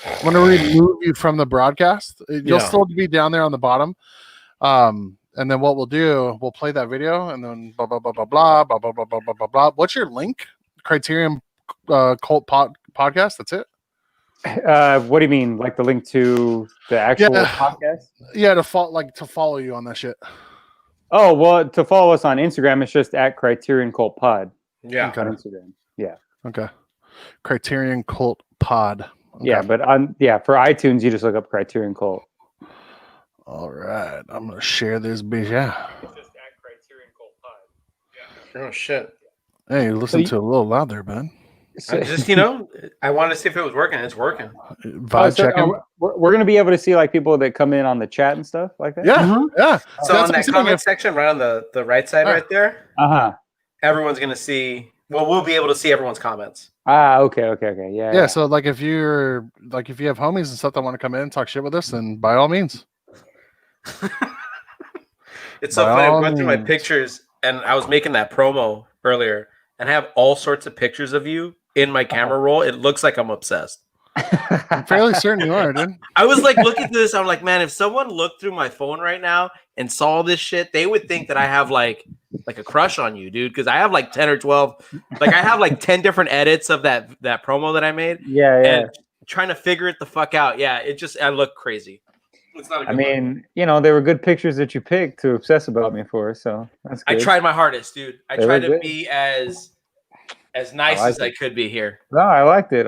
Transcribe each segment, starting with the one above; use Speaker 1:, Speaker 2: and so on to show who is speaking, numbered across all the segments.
Speaker 1: I'm going to remove you from the broadcast. You'll still be down there on the bottom. And then what we'll do, we'll play that video and then blah, blah, blah, blah, blah, blah, blah, blah, blah, blah, blah, blah. What's your link? Criterion Cult Podcast? That's it?
Speaker 2: What do you mean? Like the link to the actual podcast?
Speaker 1: Yeah, to follow you on that shit.
Speaker 2: Oh, well, to follow us on Instagram, it's just at Criterion Cult Pod.
Speaker 3: Yeah.
Speaker 2: On Instagram. Yeah.
Speaker 1: Okay. Criterion Cult Pod. Okay.
Speaker 2: Yeah, but for iTunes, you just look up Criterion Cult.
Speaker 1: All right. I'm going to share this bitch. Yeah.
Speaker 2: It's just at Criterion Cult Pod.
Speaker 3: Yeah. Oh, shit.
Speaker 1: Hey, listen to it a little loud there, man.
Speaker 3: Just, I wanted to see if it was working. It's working.
Speaker 1: Vibe checking.
Speaker 2: We're going to be able to see like people that come in on the chat and stuff like that?
Speaker 1: Yeah. Yeah.
Speaker 3: So on that comment section, right on the right side right there, everyone's going to see, we'll be able to see everyone's comments.
Speaker 2: Okay. Yeah.
Speaker 1: Yeah. So like if you have homies and stuff that want to come in and talk shit with us, then by all means.
Speaker 3: It's so funny. I went through my pictures and I was making that promo earlier and I have all sorts of pictures of you in my camera roll. It looks like I'm obsessed.
Speaker 1: I'm fairly certain you are, dude.
Speaker 3: I was like looking through this. I'm like, man, if someone looked through my phone right now and saw this shit, they would think that I have like a crush on you, dude. Because I have like 10 or 12. Like I have like 10 different edits of that promo that I made.
Speaker 2: Yeah.
Speaker 3: And trying to figure it the fuck out. Yeah, I look crazy. It's not a good
Speaker 2: look. They were good pictures that you picked to obsess about me for. So that's good.
Speaker 3: I tried my hardest, dude. I tried to be as nice as I could be here.
Speaker 2: No, I liked it.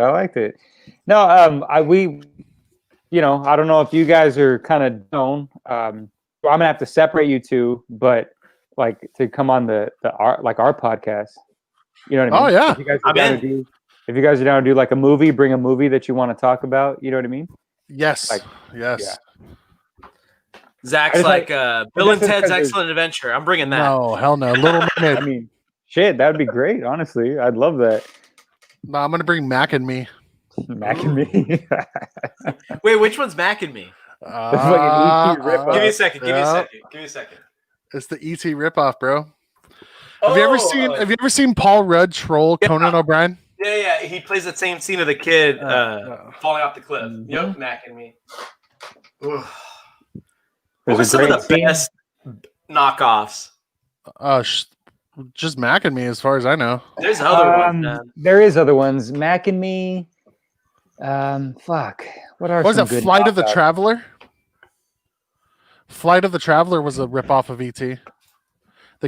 Speaker 2: No, I don't know if you guys are kind of known. I'm gonna have to separate you two, but like to come on our podcast. You know what I mean?
Speaker 1: Oh yeah.
Speaker 2: If you guys are down to do like a movie, bring a movie that you want to talk about. You know what I mean?
Speaker 1: Yes.
Speaker 2: Yeah.
Speaker 3: Zach's like Bill and Ted's Excellent Adventure. I'm bringing that.
Speaker 1: No, hell no. Little Mermaid.
Speaker 2: I mean, shit, that would be great. Honestly, I'd love that.
Speaker 1: No, I'm gonna bring Mac and Me.
Speaker 2: Mac and Me.
Speaker 3: Wait, which one's Mac and Me?
Speaker 2: Give me
Speaker 3: a second. Give me a second.
Speaker 1: It's the ET ripoff, bro. Have you ever seen Paul Rudd troll Conan O'Brien?
Speaker 3: Yeah. He plays that same scene of the kid falling off the cliff. Yep, Mac and Me. What were some of the best knockoffs?
Speaker 1: Just Mac and Me, as far as I know.
Speaker 3: There's other ones, man.
Speaker 2: There is other ones. Mac and Me. Fuck. What was
Speaker 1: that? Flight of the Traveler. Flight of the Traveler was a ripoff of ET. The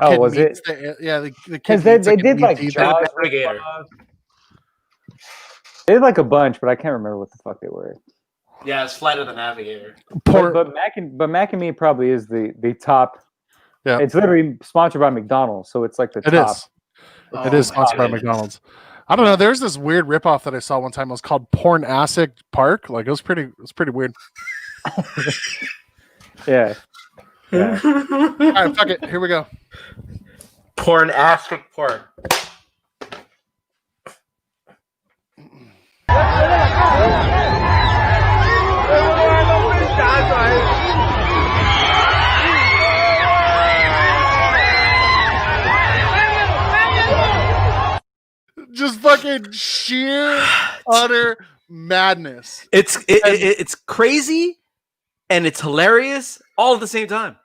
Speaker 1: kid
Speaker 2: was it?
Speaker 1: The kid
Speaker 2: because they did like Jaws. They did like a bunch, but I can't remember what the fuck they were.
Speaker 3: Yeah, it's Flight of the Navigator.
Speaker 2: But Mac and Me probably is the top. Yeah, it's literally sponsored by McDonald's, so it's like the top.
Speaker 1: It is sponsored by McDonald's. I don't know. There's this weird ripoff that I saw one time. It was called Pornastic Park. Like it was pretty weird.
Speaker 2: Yeah.
Speaker 1: All right, fuck it. Here we go.
Speaker 3: Pornastic Park.
Speaker 1: Just fucking sheer utter madness.
Speaker 3: It's crazy and it's hilarious all at the same time.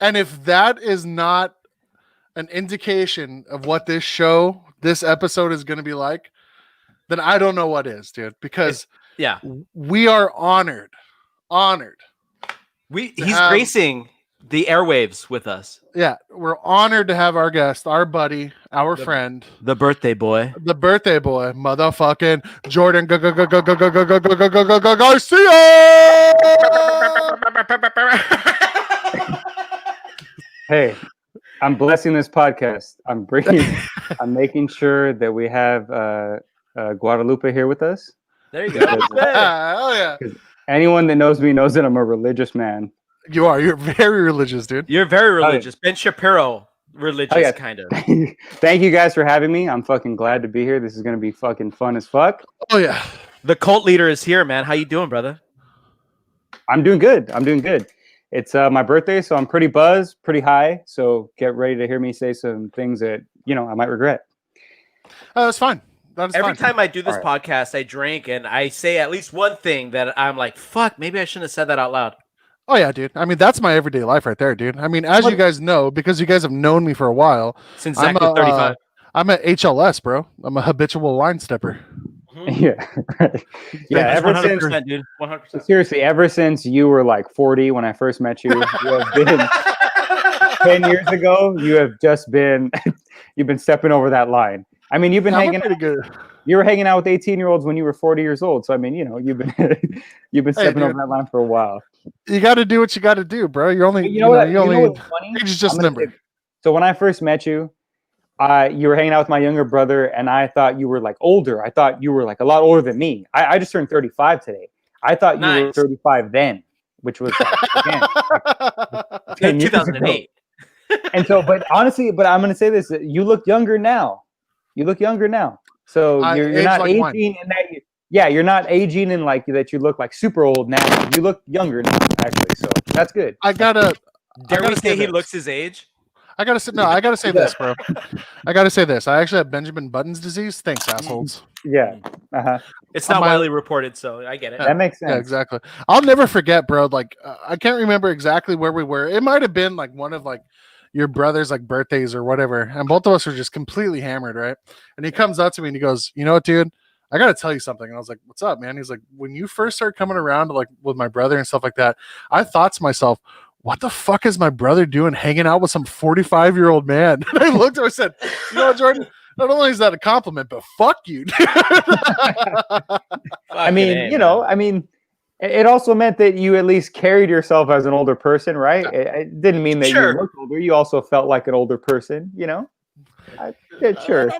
Speaker 1: And if that is not an indication of what this episode is going to be like, then I don't know what is, dude. Because we are honored.
Speaker 3: He's gracing the airwaves with us.
Speaker 1: Yeah, we're honored to have our guest, our buddy, our friend,
Speaker 3: the birthday boy,
Speaker 1: motherfucking Jordan Garcia.
Speaker 2: Hey, I'm blessing this podcast. I'm making sure that we have Guadalupe here with us.
Speaker 3: There you go.
Speaker 1: Hell yeah.
Speaker 2: Anyone that knows me knows that I'm a religious man.
Speaker 1: You are. You're very religious, dude.
Speaker 3: You're very religious. Ben Shapiro, religious, kind of.
Speaker 2: Thank you guys for having me. I'm fucking glad to be here. This is going to be fucking fun as fuck.
Speaker 1: Oh, yeah.
Speaker 3: The cult leader is here, man. How you doing, brother?
Speaker 2: I'm doing good. It's my birthday, so I'm pretty buzzed, pretty high. So get ready to hear me say some things that, I might regret.
Speaker 1: That's fine.
Speaker 3: Every
Speaker 1: fine.
Speaker 3: time I do this podcast, I drink and I say at least one thing that I'm like, fuck, maybe I shouldn't have said that out loud.
Speaker 1: Oh yeah, dude. I mean, that's my everyday life right there, dude. I mean, as you guys know, because you guys have known me for a while,
Speaker 3: since Zach was 35.
Speaker 1: I'm at HLS, bro. I'm a habitual line stepper.
Speaker 2: Yeah, yeah. Ever 100%,
Speaker 3: since, dude, 100%.
Speaker 2: Seriously, ever since you were like 40 when I first met you, you have been 10 years ago. You have just been, you've been stepping over that line. I mean, you've been hanging
Speaker 1: pretty good.
Speaker 2: You were hanging out with 18-year-olds when you were 40 years old. So I mean, you know, you've been stepping over that line for a while.
Speaker 1: You got to do what you got to do, bro. You're only, you know what's funny? Age is just a number.
Speaker 2: So when I first met you, you were hanging out with my younger brother, and I thought you were like older. I thought you were like a lot older than me. I just turned 35 today. I thought you were 35 then, which was like, again, like 10 years 2008. Ago. And so, but honestly, I'm going to say this: you look younger now. You look younger now. So you're not like aging in that. Yeah, you're not aging in like that. You look like super old now. You look younger now, actually. So that's good.
Speaker 3: Dare we say he looks his age?
Speaker 1: I gotta say this, bro. I gotta say this. I actually have Benjamin Button's disease. Thanks, assholes.
Speaker 2: Yeah.
Speaker 3: It's not widely reported, so I get it.
Speaker 2: That makes sense.
Speaker 1: Yeah, exactly. I'll never forget, bro. Like, I can't remember exactly where we were. It might have been like one of like your brother's like birthdays or whatever, and both of us were just completely hammered, right? And he comes up to me and he goes, "You know what, dude? I gotta tell you something." And I was like, "What's up, man?" He's like, "When you first started coming around like with my brother and stuff like that, I thought to myself, what the fuck is my brother doing hanging out with some 45-year-old man?" And I looked at him and said, "You know what, Jordan? Not only is that a compliment, but fuck you."
Speaker 2: I mean, it also meant that you at least carried yourself as an older person, right? It didn't mean that you looked older. You also felt like an older person, you know? Sure.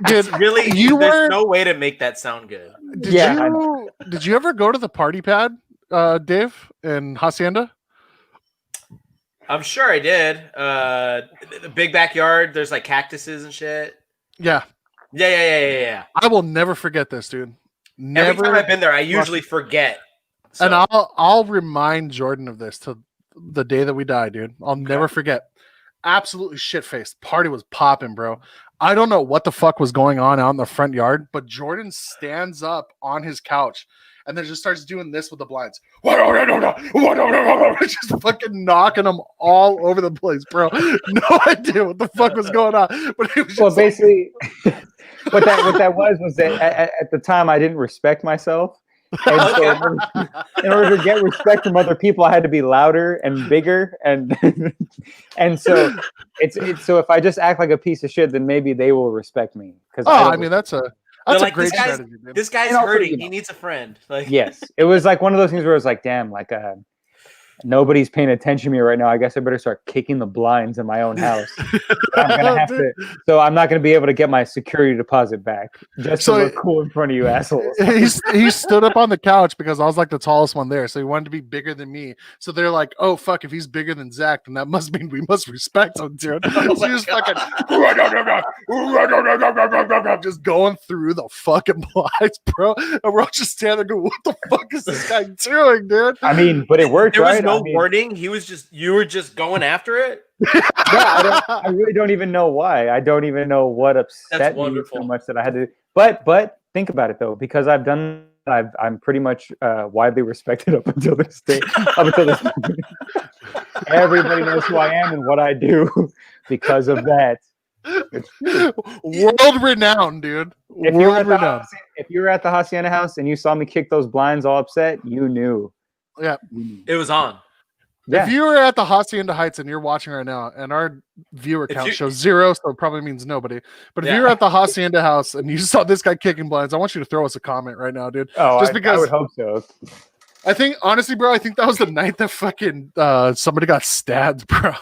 Speaker 3: Dude, really? There's no way to make that sound good.
Speaker 1: Did you ever go to the party pad, Dave, in Hacienda?
Speaker 3: I'm sure I did. The big backyard. There's like cactuses and shit.
Speaker 1: Yeah. I will never forget this, dude.
Speaker 3: Every time I've been there, I usually forget.
Speaker 1: So. And I'll remind Jordan of this to the day that we die, dude. I'll never forget. Absolutely shit-faced. Party was popping, bro. I don't know what the fuck was going on out in the front yard, but Jordan stands up on his couch and then just starts doing this with the blinds. Just fucking knocking them all over the place, bro. No idea what the fuck was going on. But it was just
Speaker 2: basically, what that was that at the time I didn't respect myself. And so in order to get respect from other people, I had to be louder and bigger, and so it's so if I just act like a piece of shit, then maybe they will respect me. Because
Speaker 1: I mean that's a great strategy.
Speaker 3: This guy's hurting. He needs a friend. Like
Speaker 2: yes, it was like one of those things where it was like, damn, like nobody's paying attention to me right now. I guess I better start kicking the blinds in my own house. I'm gonna have to. So I'm not gonna be able to get my security deposit back just to look cool in front of you assholes.
Speaker 1: He stood up on the couch because I was like the tallest one there, so he wanted to be bigger than me. So they're like, "Oh fuck, if he's bigger than Zach, then that must mean we must respect him, dude." So just fucking just going through the fucking blinds, bro. And we're all just standing there going, "What the fuck is this guy doing, dude?"
Speaker 2: I mean, but it worked.
Speaker 3: There was
Speaker 2: right?
Speaker 3: no warning. You were just going after it.
Speaker 2: Yeah, I really don't even know why. I don't even know what upset me so much that I had to. But think about it though, because I've done. I'm pretty much widely respected up until this day. Up until this moment. Everybody knows who I am and what I do because of that.
Speaker 1: World renowned, dude. World renowned.
Speaker 2: If you were at the Hacienda house and you saw me kick those blinds all upset, you knew.
Speaker 1: Yeah,
Speaker 3: it was on.
Speaker 1: Yeah. If you were at the Hacienda Heights and you're watching right now, and our viewer count shows 0, so it probably means nobody. But if you're at the Hacienda house and you saw this guy kicking blinds, I want you to throw us a comment right now, dude.
Speaker 2: Oh, just because I would hope so.
Speaker 1: I think honestly, bro, I think that was the night that fucking somebody got stabbed, bro.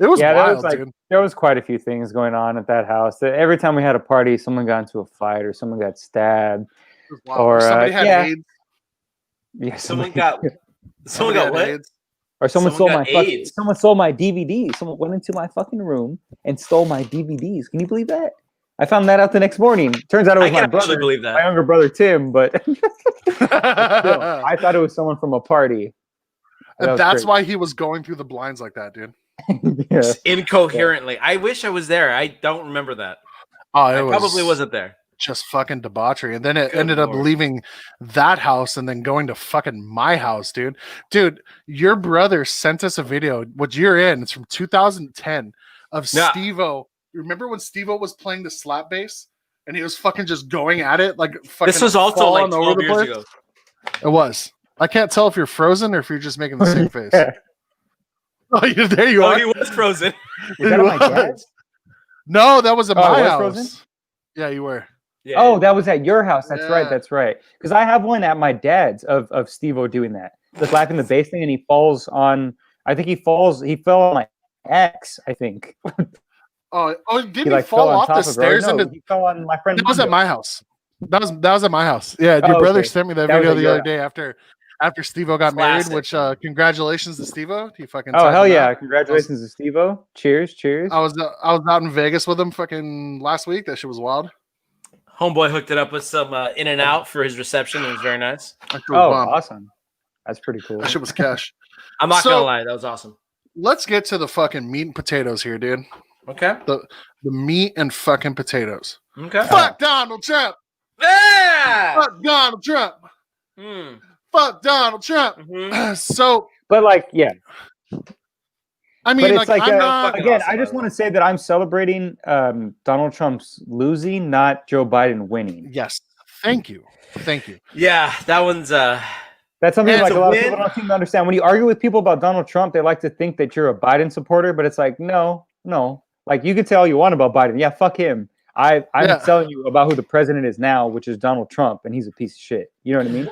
Speaker 1: It was wild, dude.
Speaker 2: There was quite a few things going on at that house. Every time we had a party, someone got into a fight or someone got stabbed, or
Speaker 1: somebody had AIDS.
Speaker 2: Yeah,
Speaker 3: someone got what?
Speaker 2: AIDS. Or someone stole my DVD. Someone went into my fucking room and stole my DVDs. Can you believe that? I found that out the next morning. Turns out it was my brother, my younger brother Tim, but still, I thought it was someone from a party.
Speaker 1: And that's why he was going through the blinds like that, dude.
Speaker 3: Just incoherently. I wish I was there. I don't remember that.
Speaker 1: Oh,
Speaker 3: I probably wasn't there.
Speaker 1: Just fucking debauchery. And then it
Speaker 3: Good
Speaker 1: ended
Speaker 3: Lord.
Speaker 1: up leaving that house and then going to fucking my house, dude. Dude, your brother sent us a video, which you're in. It's from 2010 of
Speaker 3: Yeah.
Speaker 1: Steve-O. Remember when Steve-O was playing the slap bass and he was fucking just going at it like fucking
Speaker 3: This was also like
Speaker 1: falling over
Speaker 3: 12
Speaker 1: the
Speaker 3: years
Speaker 1: place?
Speaker 3: ago.
Speaker 1: It was. I can't tell if you're frozen or if you're just making the same face. Oh, there you are.
Speaker 3: He was frozen.
Speaker 2: Was that at my dad's?
Speaker 1: No, that was at
Speaker 2: Oh,
Speaker 1: my
Speaker 2: it was
Speaker 1: house.
Speaker 2: frozen?
Speaker 1: Yeah, you were.
Speaker 3: Yeah,
Speaker 2: Oh, that was at your house. That's
Speaker 1: Yeah.
Speaker 2: right. That's right. Because I have one at my dad's of Steve-O doing that. The slapping the bass thing, and he falls on. I think he fell on my ex. I think.
Speaker 1: Oh, didn't he
Speaker 2: like
Speaker 1: fall
Speaker 2: fell on
Speaker 1: off
Speaker 2: top
Speaker 1: the
Speaker 2: of her.
Speaker 1: stairs
Speaker 2: No,
Speaker 1: into?
Speaker 2: he fell on my friend.
Speaker 1: That was at my house. That was at my house. Yeah, your
Speaker 2: Oh,
Speaker 1: brother
Speaker 2: okay.
Speaker 1: sent me that
Speaker 2: That was
Speaker 1: video
Speaker 2: at
Speaker 1: the
Speaker 2: your
Speaker 1: other day after Steve-O got married.
Speaker 3: Classic.
Speaker 1: Which congratulations to Steve-O. He fucking.
Speaker 2: Oh,
Speaker 1: tied
Speaker 2: hell
Speaker 1: the knot.
Speaker 2: yeah! Congratulations to Steve-O. Cheers, cheers.
Speaker 1: I was out in Vegas with him fucking last week. That shit was wild.
Speaker 3: Homeboy hooked it up with some In and Out for his reception. It was very nice.
Speaker 1: That shit was
Speaker 2: Oh,
Speaker 1: bomb.
Speaker 2: awesome. That's pretty cool.
Speaker 1: That shit was cash.
Speaker 3: I'm not
Speaker 1: So-
Speaker 3: gonna lie, that was awesome.
Speaker 1: Let's get to the fucking meat and potatoes here, dude.
Speaker 3: Okay.
Speaker 1: The meat and fucking potatoes.
Speaker 3: Okay.
Speaker 1: Fuck Donald Trump.
Speaker 3: Yeah.
Speaker 1: Fuck Donald Trump.
Speaker 3: Mm.
Speaker 1: Fuck Donald Trump.
Speaker 3: Mhm.
Speaker 1: So
Speaker 2: But like, yeah.
Speaker 1: I mean,
Speaker 2: But it's like,
Speaker 1: I'm not.
Speaker 3: fucking
Speaker 2: again,
Speaker 3: awesome,
Speaker 2: I just
Speaker 3: by the
Speaker 2: want to say that I'm celebrating Donald Trump's losing, not Joe Biden winning.
Speaker 1: Yes, thank you.
Speaker 3: Yeah, that one's
Speaker 2: That's something
Speaker 3: And
Speaker 2: like
Speaker 3: it's
Speaker 2: a
Speaker 3: a
Speaker 2: lot
Speaker 3: win.
Speaker 2: of people don't seem to understand. When you argue with people about Donald Trump, they like to think that you're a Biden supporter, but it's like, no. Like, you can say all you want about Biden. Yeah, fuck him. I'm
Speaker 1: Yeah.
Speaker 2: telling you about who the president is now, which is Donald Trump, and he's a piece of shit. You know what I mean?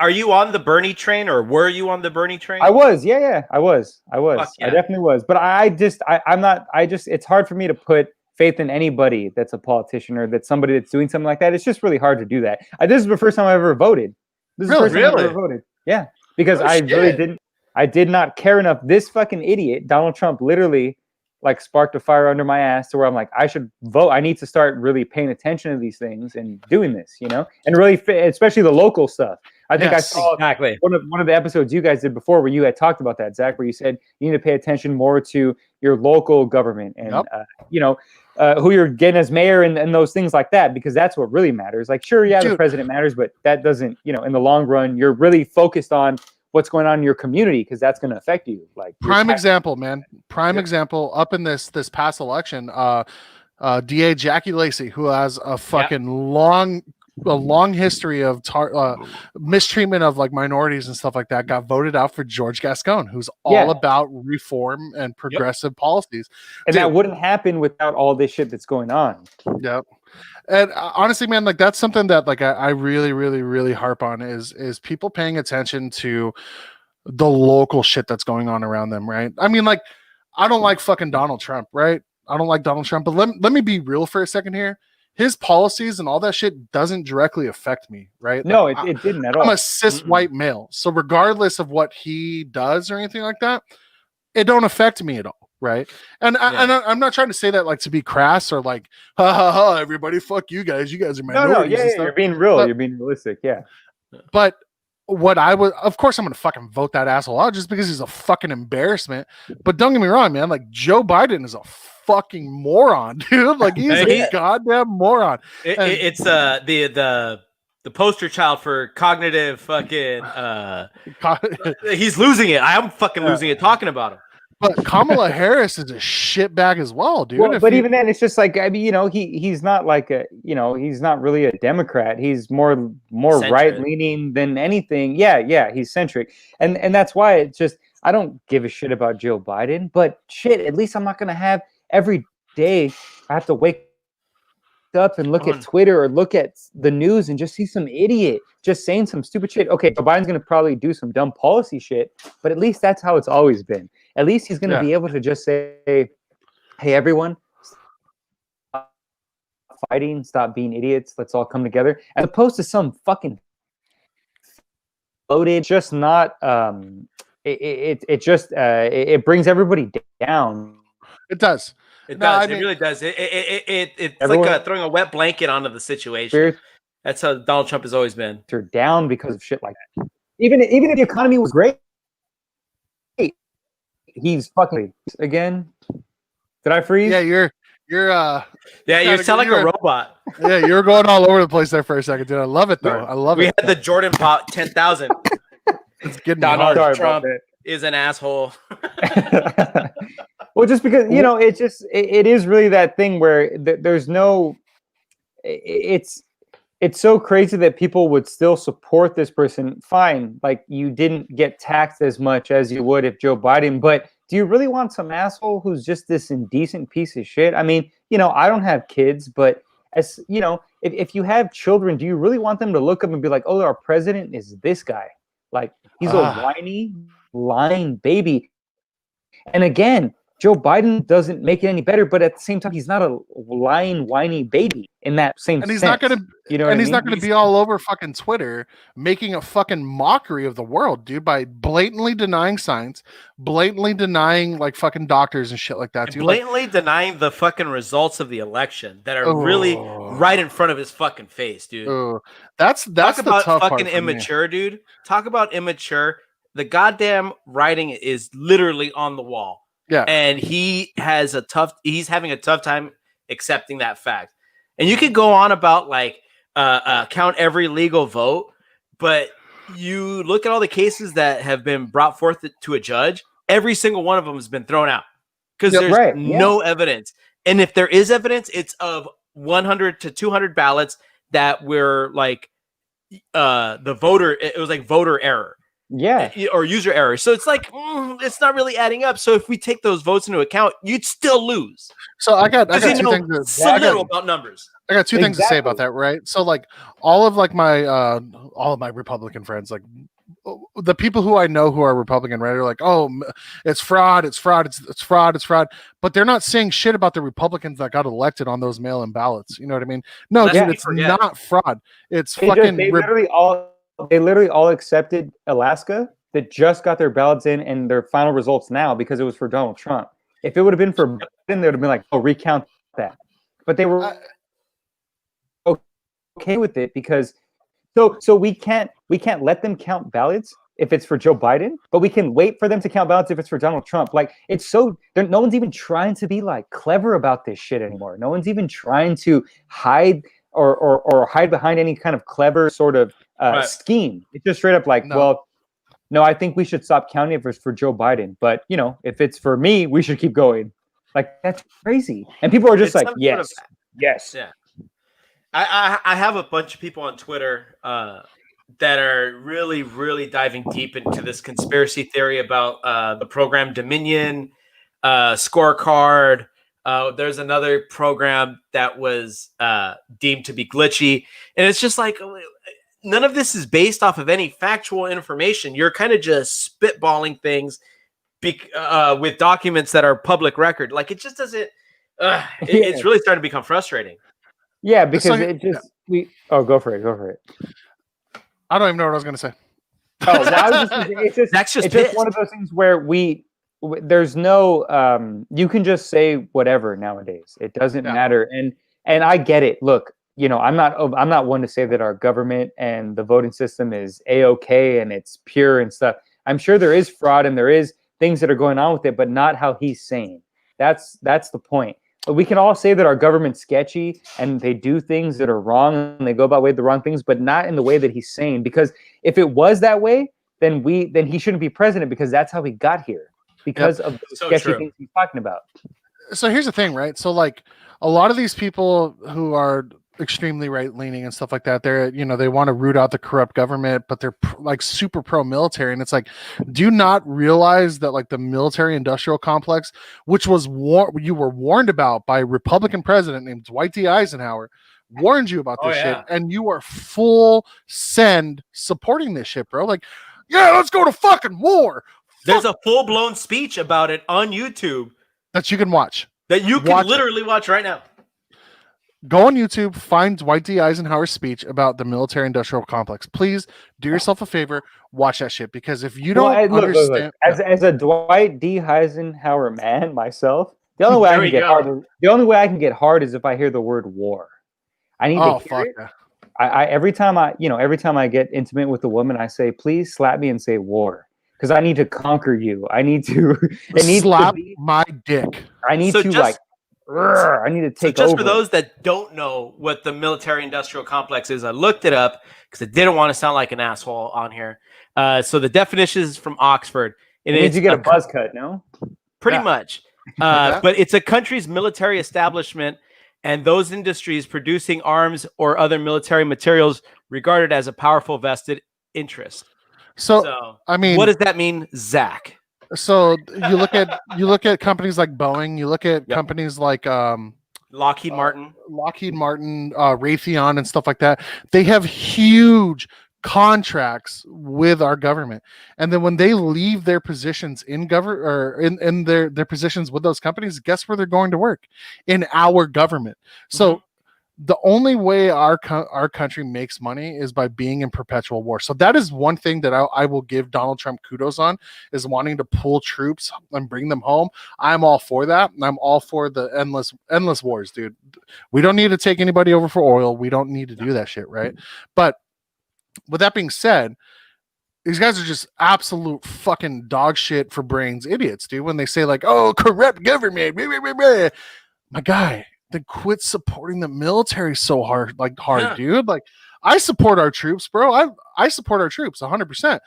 Speaker 3: are you on the Bernie train or were you on the Bernie train?
Speaker 2: I was, I was.
Speaker 3: Fuck yeah.
Speaker 2: I definitely was. But I'm not. It's hard for me to put faith in anybody that's a politician or that's somebody that's doing something like that. It's just really hard to do that. This is the first time I ever voted. This is the first time I ever voted. Yeah, because
Speaker 3: Oh,
Speaker 2: I really
Speaker 3: shit.
Speaker 2: didn't. I did not care enough. This fucking idiot, Donald Trump, literally like sparked a fire under my ass to where I'm like, I should vote. I need to start really paying attention to these things and doing this, and really, especially the local stuff. I think
Speaker 1: Yes,
Speaker 2: I saw
Speaker 3: Exactly.
Speaker 2: one of the episodes you guys did before where you had talked about that, Zach, where you said you need to pay attention more to your local government and
Speaker 1: Yep.
Speaker 2: who you're getting as mayor and those things like that, because that's what really matters. Like, sure, yeah, the
Speaker 1: Dude.
Speaker 2: president matters, but that doesn't, in the long run, you're really focused on what's going on in your community because that's going to affect you. Like
Speaker 1: Prime example, man. Prime example. Up in this past election, DA Jackie Lacey, who has a fucking long history of mistreatment of like minorities and stuff like that, got voted out for George Gascon, who's all about reform and progressive policies.
Speaker 2: And
Speaker 1: Dude.
Speaker 2: that wouldn't happen without all this shit that's going on.
Speaker 1: Yep. And honestly, man, like that's something that like I really, really, really harp on is people paying attention to the local shit that's going on around them, right? I mean, like, I don't like fucking Donald Trump, right? I don't like Donald Trump, but let me be real for a second here. His policies and all that shit doesn't directly affect me, right?
Speaker 2: No,
Speaker 1: Like,
Speaker 2: it didn't at all.
Speaker 1: I'm a cis white male, so regardless of what he does or anything like that, it don't affect me at all. Right. And I'm not trying to say that like to be crass or like, ha ha ha, everybody, fuck you guys. You guys are minorities.
Speaker 2: No, you're being real. You're being realistic. Yeah.
Speaker 1: But what I would, of course, I'm going to fucking vote that asshole out just because he's a fucking embarrassment. But don't get me wrong, man. Like, Joe Biden is a fucking moron, dude. Like, he's a goddamn moron.
Speaker 3: It's the poster child for cognitive fucking. He's losing it. I am fucking losing it talking about him.
Speaker 1: But Kamala Harris is a shitbag as well, dude.
Speaker 2: Well, but even then, it's just like, I mean, he's not like he's not really a Democrat. He's more right leaning than anything. Yeah, he's centric, and that's why it's just I don't give a shit about Joe Biden. But shit, at least I'm not gonna have every day I have to wake up and look at Twitter or look at the news and just see some idiot just saying some stupid shit. Okay, Joe Biden's gonna probably do some dumb policy shit, but at least that's how it's always been. At least he's gonna be able to just say, "Hey, everyone, stop fighting, stop being idiots. Let's all come together," as opposed to some fucking loaded. Just not. It brings everybody down.
Speaker 1: It does.
Speaker 3: It does. It really does. It's like throwing a wet blanket onto the situation. That's how Donald Trump has always been.
Speaker 2: They're down because of shit like that. Even if the economy was great, he's fucking again. Did I freeze?
Speaker 1: Yeah, You're
Speaker 3: Yeah, you sound like a robot.
Speaker 1: Yeah, you were going all over the place there for a second, dude. I love it though. I love
Speaker 3: We
Speaker 1: it.
Speaker 3: had the Jordan Pop 10,000.
Speaker 1: It's getting
Speaker 3: Donald
Speaker 1: hard.
Speaker 3: Trump is an asshole.
Speaker 2: Well, just because it is really that thing where there's no. It's so crazy that people would still support this person. Fine, like you didn't get taxed as much as you would if Joe Biden, but do you really want some asshole who's just this indecent piece of shit? I mean, I don't have kids, but as if you have children, do you really want them to look up and be like, oh, our president is this guy? Like he's a whiny, lying baby. And again, Joe Biden doesn't make it any better, but at the same time, he's not a lying, whiny baby in that same sense.
Speaker 1: And he's not gonna,
Speaker 2: he's
Speaker 1: not gonna be all over fucking Twitter making a fucking mockery of the world, dude, by blatantly denying science, blatantly denying like fucking doctors and shit like that, dude.
Speaker 3: Blatantly denying the fucking results of the election that are really right in front of his fucking face, dude.
Speaker 1: That's
Speaker 3: Talk about
Speaker 1: tough
Speaker 3: fucking
Speaker 1: part
Speaker 3: immature, dude. Talk about immature. The goddamn writing is literally on the wall.
Speaker 1: Yeah.
Speaker 3: And he's having a tough time accepting that fact. And you could go on about like count every legal vote, but you look at all the cases that have been brought forth to a judge, every single one of them has been thrown out because there's no evidence. And if there is evidence, it's of 100 to 200 ballots that were like it was like voter error.
Speaker 2: Yeah.
Speaker 3: Or user error. So it's like, it's not really adding up. So if we take those votes into account, you'd still lose.
Speaker 1: So I got two things.
Speaker 3: So little about numbers.
Speaker 1: I got two things to say about that, right? So like all of my Republican friends, like the people who I know who are Republican, right, are like, oh, it's fraud, it's fraud, it's fraud, it's fraud. But they're not saying shit about the Republicans that got elected on those mail-in ballots. You know what I mean? No, dude, it's not fraud. It's fucking.
Speaker 2: They literally all accepted Alaska that just got their ballots in and their final results now because it was for Donald Trump. If it would have been for Biden, they would have been like, oh, recount that. But they were okay with it because so we can't let them count ballots if it's for Joe Biden, but we can wait for them to count ballots if it's for Donald Trump. Like it's so no one's even trying to be like clever about this shit anymore. No one's even trying to hide or hide behind any kind of clever sort of scheme. It's just straight up like, no, I think we should stop counting if it's for Joe Biden. But if it's for me, we should keep going. Like that's crazy. And people are just like, yes.
Speaker 3: Yeah. I have a bunch of people on Twitter that are really, really diving deep into this conspiracy theory about the program Dominion, scorecard. There's another program that was deemed to be glitchy. And it's just like, none of this is based off of any factual information. You're kind of just spitballing things with documents that are public record. Like it just doesn't, it's really starting to become frustrating.
Speaker 2: Yeah, because go for it.
Speaker 1: I don't even know what I was going to say.
Speaker 3: It's
Speaker 2: just one of those things where there's no you can just say whatever nowadays. It doesn't matter. And I get it. Look, I'm not one to say that our government and the voting system is a-okay and it's pure and stuff. I'm sure there is fraud and there is things that are going on with it, but not how he's saying. That's the point. But we can all say that our government's sketchy and they do things that are wrong and they go about the wrong things, but not in the way that he's saying. Because if it was that way, then he shouldn't be president because that's how he got here. Because of the sketchy things he's talking about.
Speaker 1: So here's the thing, right? So like a lot of these people who are extremely right-leaning and stuff like that, they're they want to root out the corrupt government, but they're like super pro-military. And it's like, do you not realize that like the military-industrial complex, which was you were warned about by a Republican president named Dwight D. Eisenhower, warned you about this shit, and you are full send supporting this shit, bro? Like, yeah, let's go to fucking war.
Speaker 3: There's a full-blown speech about it on YouTube
Speaker 1: that you can watch.
Speaker 3: That you can literally watch right now.
Speaker 1: Go on YouTube, find Dwight D. Eisenhower's speech about the military-industrial complex. Please do yourself a favor, watch that shit. Because if you don't understand,
Speaker 2: look. As a Dwight D. Eisenhower man myself, the only way I can get hard is if I hear the word war. I need to hear it. I every time I get intimate with a woman, I say, please slap me and say war. Because I need to conquer you. I need to slap
Speaker 1: my dick.
Speaker 2: I need to I need to take
Speaker 3: just
Speaker 2: over.
Speaker 3: for those that don't know what the military-industrial complex is, I looked it up because I didn't want to sound like an asshole on here. So the definition is from Oxford. And
Speaker 2: it means you get a buzz cut, no?
Speaker 3: Pretty much. But it's a country's military establishment and those industries producing arms or other military materials regarded as a powerful vested interest.
Speaker 1: So I mean,
Speaker 3: what does that mean, Zach?
Speaker 1: So you look at companies like Boeing, you look at companies like
Speaker 3: Lockheed Martin,
Speaker 1: Raytheon, and stuff like that. They have huge contracts with our government, and then when they leave their positions in in their positions with those companies, guess where they're going to work? In our government. So the only way our country makes money is by being in perpetual war. So that is one thing that I will give Donald Trump kudos on, is wanting to pull troops and bring them home. I'm all for that. And I'm all for the endless wars, dude. We don't need to take anybody over for oil. We don't need to do that shit, right? But with that being said, these guys are just absolute fucking dog shit for brains idiots, dude. When they say like, oh, corrupt government, my guy, then quit supporting the military so hard, dude. Like, I support our troops, bro. I support our troops 100%.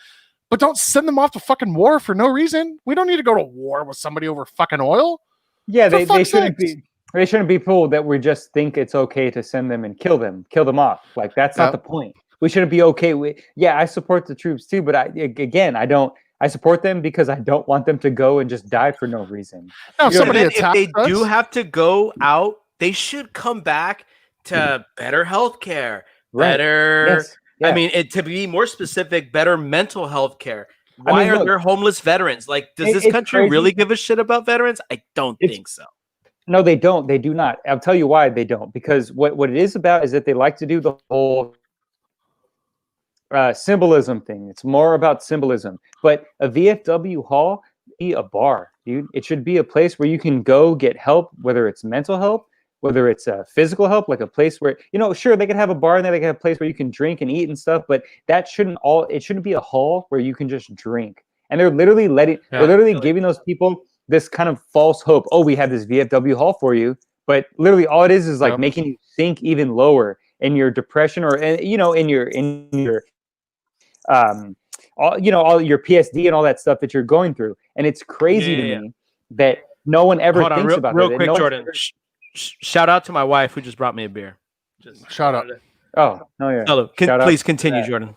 Speaker 1: But don't send them off to fucking war for no reason. We don't need to go to war with somebody over fucking oil.
Speaker 2: Yeah, they shouldn't be. They shouldn't be fooled that we just think it's okay to send them and kill them off. Like, that's not the point. We shouldn't be okay with. Yeah, I support the troops too, but I don't. I support them because I don't want them to go and just die for no reason.
Speaker 3: No, if they do have to go out, they should come back to better healthcare, better. Yes. Yeah. I mean, to be more specific, better mental health care. Why are there homeless veterans? Like, does this country really give a shit about veterans? I don't think so.
Speaker 2: No, they don't. They do not. I'll tell you why they don't. Because what it is about is that they like to do the whole symbolism thing. It's more about symbolism. But a VFW hall, be a bar, dude. It should be a place where you can go get help, whether it's mental help, whether it's physical help, like a place where, sure, they can have a bar in there, they can have a place where you can drink and eat and stuff, but it shouldn't be a hall where you can just drink. And they're literally giving those people this kind of false hope. Oh, we have this VFW hall for you. But literally all it is like making you sink even lower in your depression or, in your all your PSD and all that stuff that you're going through. And it's crazy to me that no one ever thinks about it.
Speaker 3: Real quick, Jordan. Shout out to my wife who just brought me a beer.
Speaker 1: Shout out.
Speaker 2: Oh, yeah.
Speaker 3: Hello. Please continue, Jordan.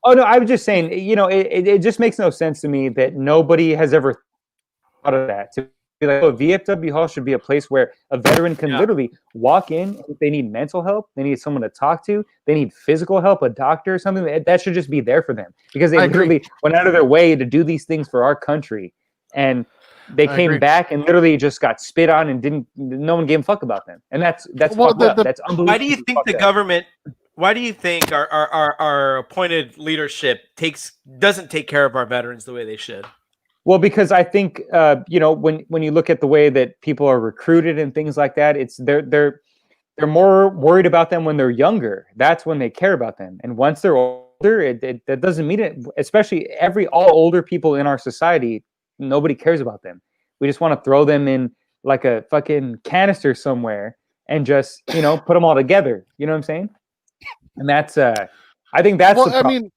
Speaker 2: Oh, no, I was just saying, it just makes no sense to me that nobody has ever thought of that. To be like, VFW hall should be a place where a veteran can literally walk in if they need mental help, they need someone to talk to, they need physical help, a doctor or something. That should just be there for them because they literally went out of their way to do these things for our country. And they came back and literally just got spit on and no one gave a fuck about them. And that's that's unbelievable.
Speaker 3: Why do you think the government, why do you think our appointed leadership doesn't take care of our veterans the way they should?
Speaker 2: Well, because I think when you look at the way that people are recruited and things like that, it's they're more worried about them when they're younger. That's when they care about them. And once they're older, that doesn't mean it. Especially all older people in our society, nobody cares about them. We just want to throw them in like a fucking canister somewhere and just put them all together. You know what I'm saying? And that's I think that's the problem. I mean,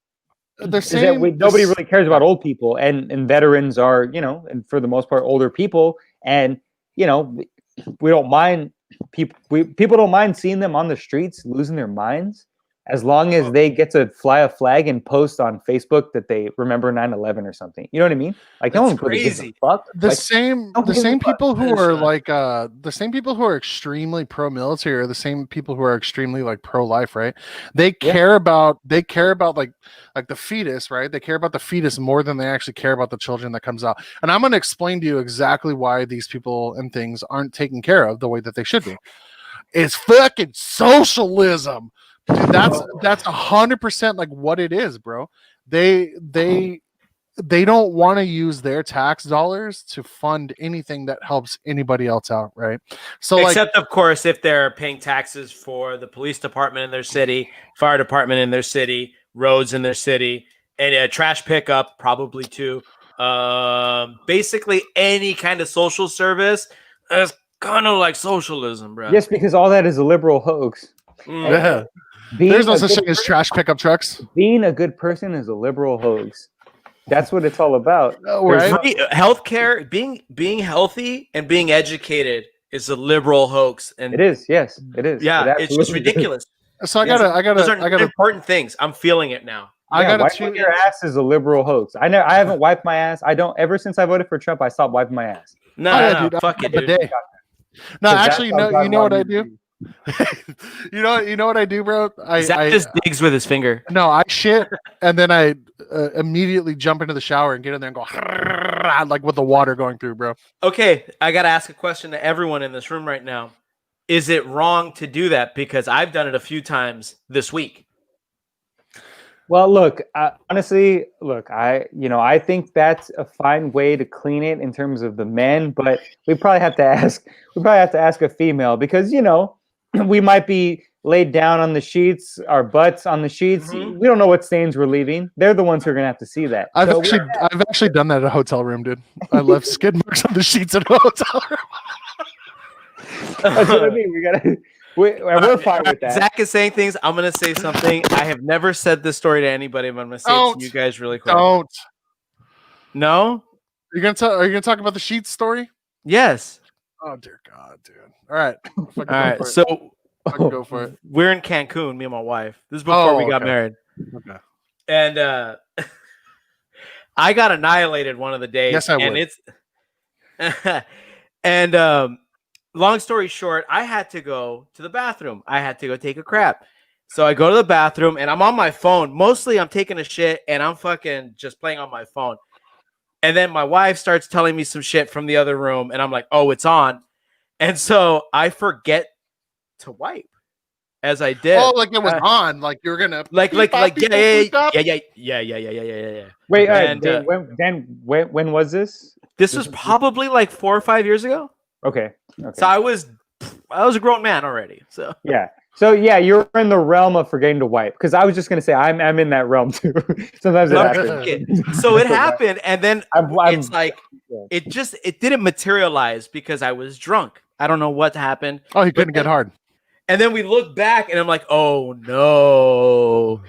Speaker 2: nobody really cares about old people, and veterans are and for the most part older people, and we don't mind people don't mind seeing them on the streets losing their minds as long as they get to fly a flag and post on Facebook that they remember 9/11 or something. You know what I mean? Like, no one really gives a fuck.
Speaker 1: The same people who are the same people who are extremely pro-military are the same people who are extremely like pro-life, right? They care about like the fetus, right? They care about the fetus more than they actually care about the children that comes out. And I'm going to explain to you exactly why these people and things aren't taken care of the way that they should be. It's fucking socialism. Dude, that's 100% like what it is, bro. They don't want to use their tax dollars to fund anything that helps anybody else out, right? So
Speaker 3: except of course if they're paying taxes for the police department in their city, fire department in their city, roads in their city, and a trash pickup probably too. Basically any kind of social service. Kind of like socialism, bro.
Speaker 2: Yes, because all that is a liberal hoax.
Speaker 1: Yeah.
Speaker 2: Being
Speaker 1: There's no
Speaker 2: a
Speaker 1: such
Speaker 2: good
Speaker 1: thing as trash pickup trucks.
Speaker 2: being a good person is a liberal hoax. That's what it's all about.
Speaker 1: Right?
Speaker 3: Healthcare, being healthy and being educated is a liberal hoax, and
Speaker 2: It is. Yes, it is.
Speaker 3: yeah,
Speaker 2: It
Speaker 3: it's just
Speaker 2: absolutely is.
Speaker 3: ridiculous.
Speaker 1: So
Speaker 3: Those are
Speaker 1: I gotta
Speaker 3: important things. I'm feeling it now.
Speaker 2: Yeah, wiping your ass is a liberal hoax. I haven't wiped my ass. I don't ever since I voted for Trump. I stopped wiping my ass.
Speaker 3: No, fuck it, dude.
Speaker 1: Bidet. No, actually, you know what I do. you know what I do, bro.
Speaker 3: Zach just digs with his finger.
Speaker 1: No, I shit, and then I immediately jump into the shower and get in there and go like with the water going through, bro.
Speaker 3: Okay, I gotta ask a question to everyone in this room right now. Is it wrong to do that? Because I've done it a few times this week.
Speaker 2: Well, look, honestly, I think that's a fine way to clean it in terms of the men, but we probably have to ask a female because, we might be laid down on the sheets, our butts on the sheets.
Speaker 3: Mm-hmm.
Speaker 2: We don't know what stains we're leaving. They're the ones who are going to have to see that.
Speaker 1: I've actually done that at a hotel room, dude. I left skid marks on the sheets at a hotel room.
Speaker 2: That's what I mean. We're fine with that.
Speaker 3: Zach is saying things. I'm gonna say something. I have never said this story to anybody, but I'm gonna say it to you guys really quick.
Speaker 1: Don't.
Speaker 3: No?
Speaker 1: Are you gonna talk about the sheets story?
Speaker 3: Yes.
Speaker 1: Oh dear God, dude. All right.
Speaker 3: All right. So
Speaker 1: go for it.
Speaker 3: We're in Cancun, me and my wife. This is before we got married.
Speaker 1: Okay.
Speaker 3: And I got annihilated one of the days.
Speaker 1: Yes, I
Speaker 3: would. And long story short, I had to go to the bathroom. I had to go take a crap. So I go to the bathroom and I'm on my phone. Mostly I'm taking a shit and I'm fucking just playing on my phone. And then my wife starts telling me some shit from the other room and I'm like, oh, it's on. And so I forget to wipe as I did.
Speaker 1: Oh, like it was on. Like you were gonna
Speaker 3: yeah.
Speaker 2: Wait, when was this?
Speaker 3: This was probably like 4 or 5 years ago.
Speaker 2: Okay.
Speaker 3: So I was a grown man already. So
Speaker 2: yeah. So yeah, you're in the realm of forgetting to wipe. Because I was just gonna say I'm in that realm too. Sometimes it happens.
Speaker 3: So it happened, and then it's like it didn't materialize because I was drunk. I don't know what happened.
Speaker 1: Oh, he couldn't get hard. And
Speaker 3: then we look back, and I'm like, oh no,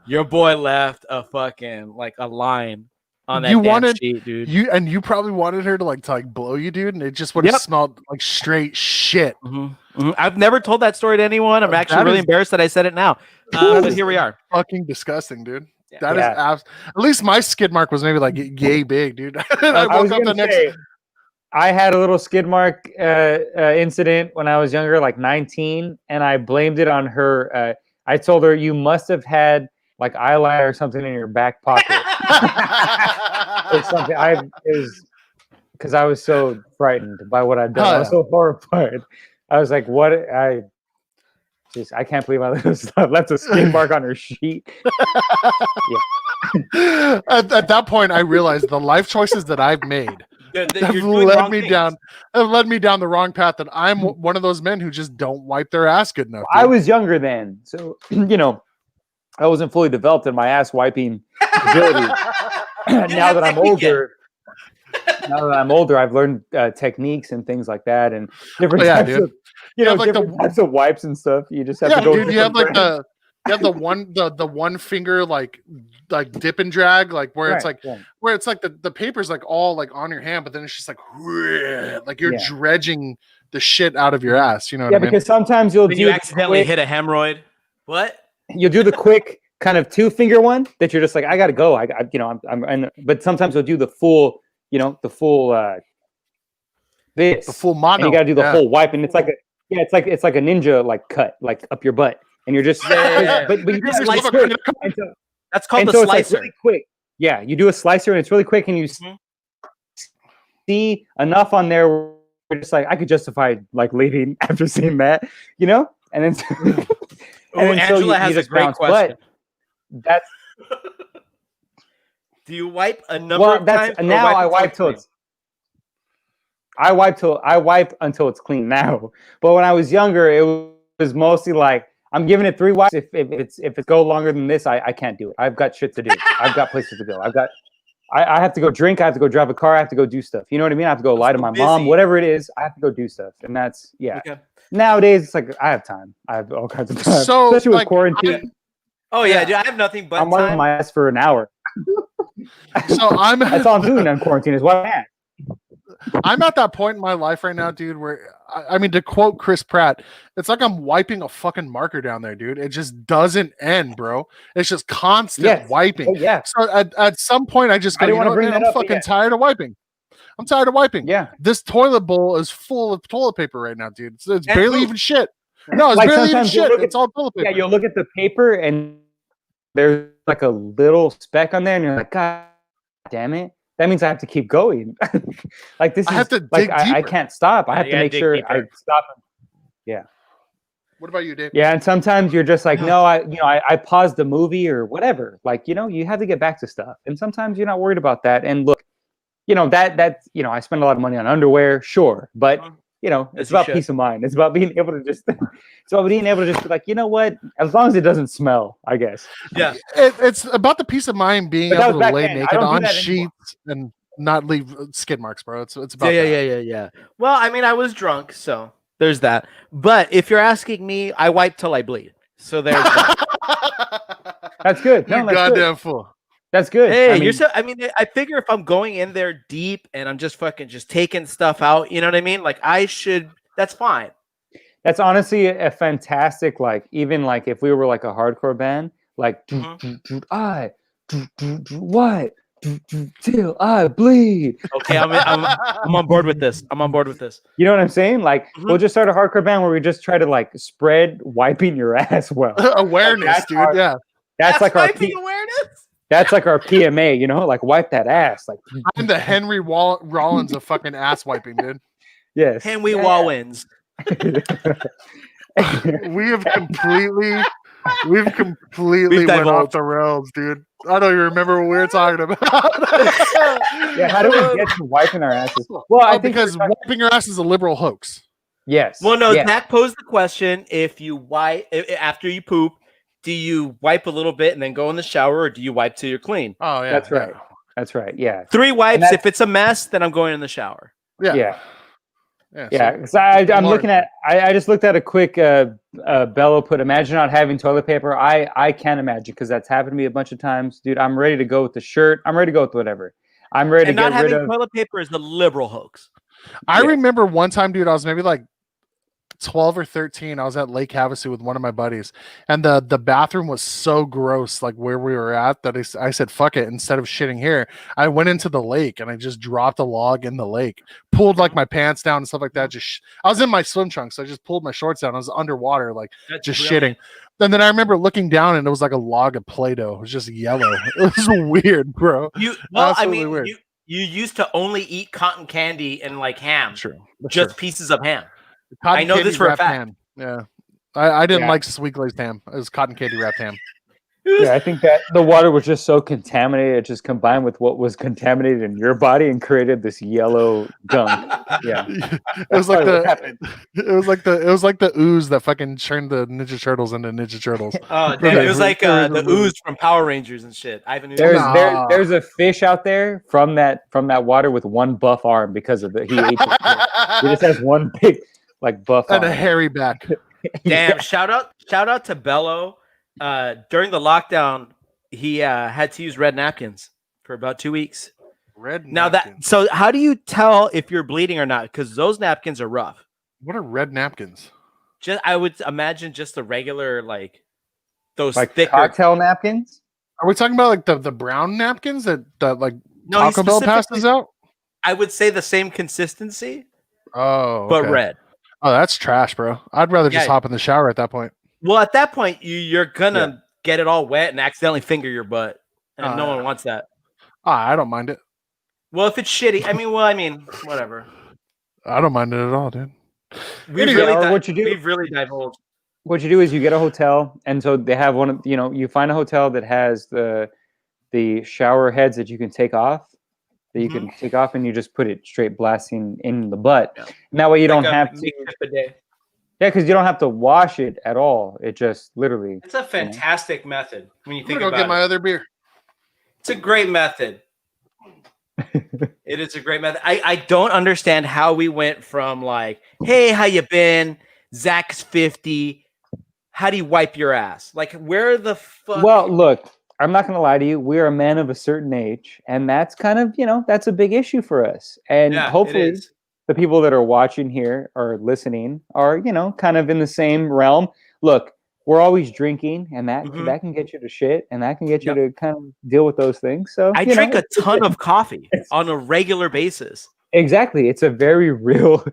Speaker 3: your boy left a fucking like a line on that sheet, dude.
Speaker 1: You probably wanted her to blow you, dude, and it just would have smelled like straight shit.
Speaker 3: Mm-hmm. Mm-hmm. I've never told that story to anyone. I'm actually really embarrassed that I said it now. But here we are.
Speaker 1: Fucking disgusting, dude. Yeah. That is at least my skid mark was maybe like yay big, dude. I woke up the next.
Speaker 2: I had a little skid mark incident when I was younger, like 19, and I blamed it on her. I told her you must have had like eyeliner or something in your back pocket. Or something. It was because I was so frightened by what I'd done. I was so horrified. I was like, "What?" I can't believe I left a skid mark on her sheet.
Speaker 1: Yeah. At that point, I realized the life choices that I've made have led me down the wrong path. That I'm one of those men who just don't wipe their ass good enough. Dude.
Speaker 2: I was younger then, so I wasn't fully developed in my ass wiping ability. Now that I'm older, I've learned techniques and things like that, and different types of, different types of wipes and stuff. You just have to go.
Speaker 1: Dude, you have like the one finger like dip and drag, like where it's like where it's like the paper's like all like on your hand, but then it's just like you're dredging the shit out of your ass. You know what I mean?
Speaker 2: Because sometimes you
Speaker 3: accidentally hit a hemorrhoid. What?
Speaker 2: You'll do the quick kind of 2-finger one that you're just like, I gotta go. But sometimes you'll do the full, the full
Speaker 1: mono.
Speaker 2: And you gotta do the whole wipe, and it's like a ninja like cut like up your butt, and you're just but you just slice it.
Speaker 3: That's called the slicer.
Speaker 2: It's really quick. Yeah, you do a slicer, and it's really quick, and you see enough on there where you're just like, I could justify like leaving after seeing that, and then. And
Speaker 3: Angela has a great question.
Speaker 2: That's.
Speaker 3: Do you wipe a number of times?
Speaker 2: Now I wipe till it's. I wipe until it's clean now. But when I was younger, it was mostly like I'm giving it 3 wipes. If it go longer than this, I can't do it. I've got shit to do. I've got places to go. I have to go drink. I have to go drive a car. I have to go do stuff. You know what I mean? I have to go lie to my mom. Whatever it is, I have to go do stuff. And that's Okay. Nowadays, it's like I have time. I have all kinds of time,
Speaker 1: so
Speaker 2: especially with quarantine.
Speaker 3: Dude, I have nothing but
Speaker 2: I'm wiping my ass for an hour.
Speaker 1: So
Speaker 2: that's all I'm doing on quarantine is what
Speaker 1: I'm at that point in my life right now, dude, where I mean, to quote Chris Pratt, it's like I'm wiping a fucking marker down there, dude. It just doesn't end, bro. It's just constant wiping.
Speaker 2: Oh, yeah.
Speaker 1: So at some point, I just go, you know what, man, I'm fucking tired of wiping. I'm tired of wiping.
Speaker 2: Yeah.
Speaker 1: This toilet bowl is full of toilet paper right now, dude. It's barely even shit. No, it's barely even shit. It's all toilet paper.
Speaker 2: Yeah, you'll look at the paper and there's like a little speck on there, and you're like, God damn it. That means I have to keep going. Like this
Speaker 1: I have to
Speaker 2: like
Speaker 1: dig
Speaker 2: I can't stop. I have to make sure I stop. Yeah.
Speaker 1: What about you, Dave?
Speaker 2: Yeah, and sometimes you're just like, no, I paused the movie or whatever. Like, you have to get back to stuff. And sometimes you're not worried about that. And look, that I spend a lot of money on underwear, sure, but it's about peace of mind. It's about being able to just be like, you know what? As long as it doesn't smell, I guess.
Speaker 3: Yeah.
Speaker 1: It's about the peace of mind being able to lay naked on sheets and not leave skid marks, bro. It's about
Speaker 3: yeah. Well, I mean, I was drunk, so there's that. But if you're asking me, I wipe till I bleed. So there's that.
Speaker 2: That's good. No,
Speaker 1: you goddamn fool.
Speaker 2: That's good.
Speaker 3: Hey, I figure if I'm going in there deep and I'm just taking stuff out, you know what I mean? Like that's fine.
Speaker 2: That's honestly a fantastic, like, even like if we were like a hardcore band, like what? Till I bleed.
Speaker 3: Okay, I'm on board with this.
Speaker 2: You know what I'm saying? Like, we'll just start a hardcore band where we just try to like spread wiping your ass well.
Speaker 1: Awareness, like, dude.
Speaker 2: That's like our
Speaker 3: awareness.
Speaker 2: That's like our PMA, like wipe that ass. Like
Speaker 1: I'm the Henry Rollins of fucking ass wiping, dude.
Speaker 2: Yes.
Speaker 3: Henry Rollins.
Speaker 1: We've completely went off the rails, dude. I don't even remember what we were talking about.
Speaker 2: Yeah, how do we get to wiping our asses? Well, I think
Speaker 1: because wiping your ass is a liberal hoax.
Speaker 2: Yes.
Speaker 3: Well, no, Zach posed the question: if you wipe after you poop, do you wipe a little bit and then go in the shower, or do you wipe till you're clean?
Speaker 1: Oh, yeah.
Speaker 2: That's right. That's right. Yeah.
Speaker 3: 3 wipes. If it's a mess, then I'm going in the shower.
Speaker 2: Yeah. Because I'm looking at. I just looked at a quick. Bello put. Imagine not having toilet paper. I can't imagine because that's happened to me a bunch of times, dude. I'm ready to go with the shirt. I'm ready to go with whatever. I'm ready to get rid of.
Speaker 3: Not having toilet paper is the liberal hoax.
Speaker 1: I remember one time, dude. I was maybe like 12 or 13. I was at Lake Havasu with one of my buddies, and the bathroom was so gross, like where we were at, that I said, fuck it. Instead of shitting here, I went into the lake and I just dropped a log in the lake, pulled like my pants down and stuff like that. I was in my swim trunks, so I just pulled my shorts down. I was underwater, like shitting. And then I remember looking down and it was like a log of Play-Doh. It was just yellow. It was weird, bro.
Speaker 3: Weird. You used to only eat cotton candy and like ham.
Speaker 1: True.
Speaker 3: Just pieces of ham.
Speaker 1: Cotton
Speaker 3: I know this for a fact.
Speaker 1: Ham. Yeah. I didn't like sweet glazed ham. It was cotton candy wrapped ham.
Speaker 2: Yeah, I think that the water was just so contaminated. It just combined with what was contaminated in your body and created this yellow gunk. Yeah,
Speaker 1: it was like the ooze that fucking turned the Ninja Turtles into Ninja Turtles.
Speaker 3: Oh, damn, it was like the ooze from Power Rangers and shit.
Speaker 2: There's a fish out there from that water with one buff arm because of he ate it. He just has one big buff
Speaker 1: and
Speaker 2: arm.
Speaker 1: A hairy back.
Speaker 3: Damn! Shout out to Bello. During the lockdown, he had to use red napkins for about 2 weeks. So how do you tell if you're bleeding or not? Because those napkins are rough.
Speaker 1: What are red napkins?
Speaker 3: I would imagine just the regular those
Speaker 2: thicker cocktail napkins.
Speaker 1: Are we talking about the brown napkins that Taco Bell passes out?
Speaker 3: I would say the same consistency.
Speaker 1: Oh,
Speaker 3: but red.
Speaker 1: Oh, that's trash, bro. I'd rather just hop in the shower at that point.
Speaker 3: Well, at that point, you're gonna get it all wet and accidentally finger your butt, and no one wants that.
Speaker 1: I don't mind it.
Speaker 3: Well, if it's shitty, I mean, whatever.
Speaker 1: I don't mind it at all, dude.
Speaker 3: We've really divulged.
Speaker 2: What you do is you get a hotel, and so they have you find a hotel that has the shower heads that you can take off, and you just put it straight blasting in the butt. Yeah. And that way you don't have to. Yeah, because you don't have to wash it at all. It just literally.
Speaker 3: It's a fantastic method when you think about it.
Speaker 1: Go get my other beer.
Speaker 3: It's a great method. It is a great method. I don't understand how we went from like, hey, how you been? Zach's 50. How do you wipe your ass? Like, where the fuck?
Speaker 2: Well, look, I'm not going to lie to you. We're a man of a certain age, and that's kind of, that's a big issue for us. And
Speaker 3: Yeah, it
Speaker 2: hopefully
Speaker 3: is.
Speaker 2: the people that are watching here or listening are, kind of in the same realm. Look, we're always drinking, and that can get you to shit, and that can get you to kind of deal with those things. So
Speaker 3: I drink a ton of coffee on a regular basis.
Speaker 2: Exactly. It's a very real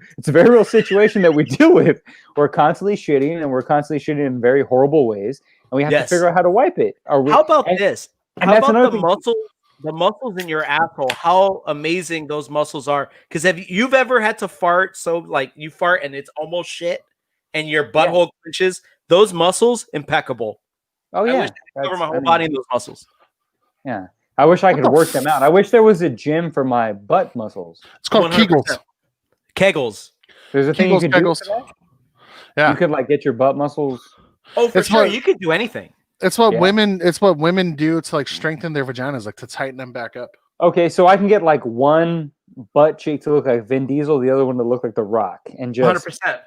Speaker 2: situation that we deal with. We're constantly shitting, and we're constantly shitting in very horrible ways, and we have to figure out how to wipe it.
Speaker 3: How about this?
Speaker 2: And
Speaker 3: how
Speaker 2: that's
Speaker 3: about
Speaker 2: another
Speaker 3: the
Speaker 2: thing.
Speaker 3: muscles in your asshole? How amazing those muscles are. Because have you've ever had to fart? So like you fart and it's almost shit, and your butthole clenches. Those muscles, impeccable.
Speaker 2: Oh yeah,
Speaker 3: I wish I could cover my whole body in those muscles.
Speaker 2: Yeah. I wish I could work them out. I wish there was a gym for my butt muscles.
Speaker 1: It's called
Speaker 3: 100%.
Speaker 1: Kegels.
Speaker 2: Kegels. There's a thing you can do for that?
Speaker 1: Yeah.
Speaker 2: You could like get your butt muscles.
Speaker 3: Oh, for sure. You could do anything.
Speaker 1: It's what women do to like strengthen their vaginas, like to tighten them back up.
Speaker 2: Okay, so I can get like one butt cheek to look like Vin Diesel, the other one to look like The Rock, and just
Speaker 3: 100%.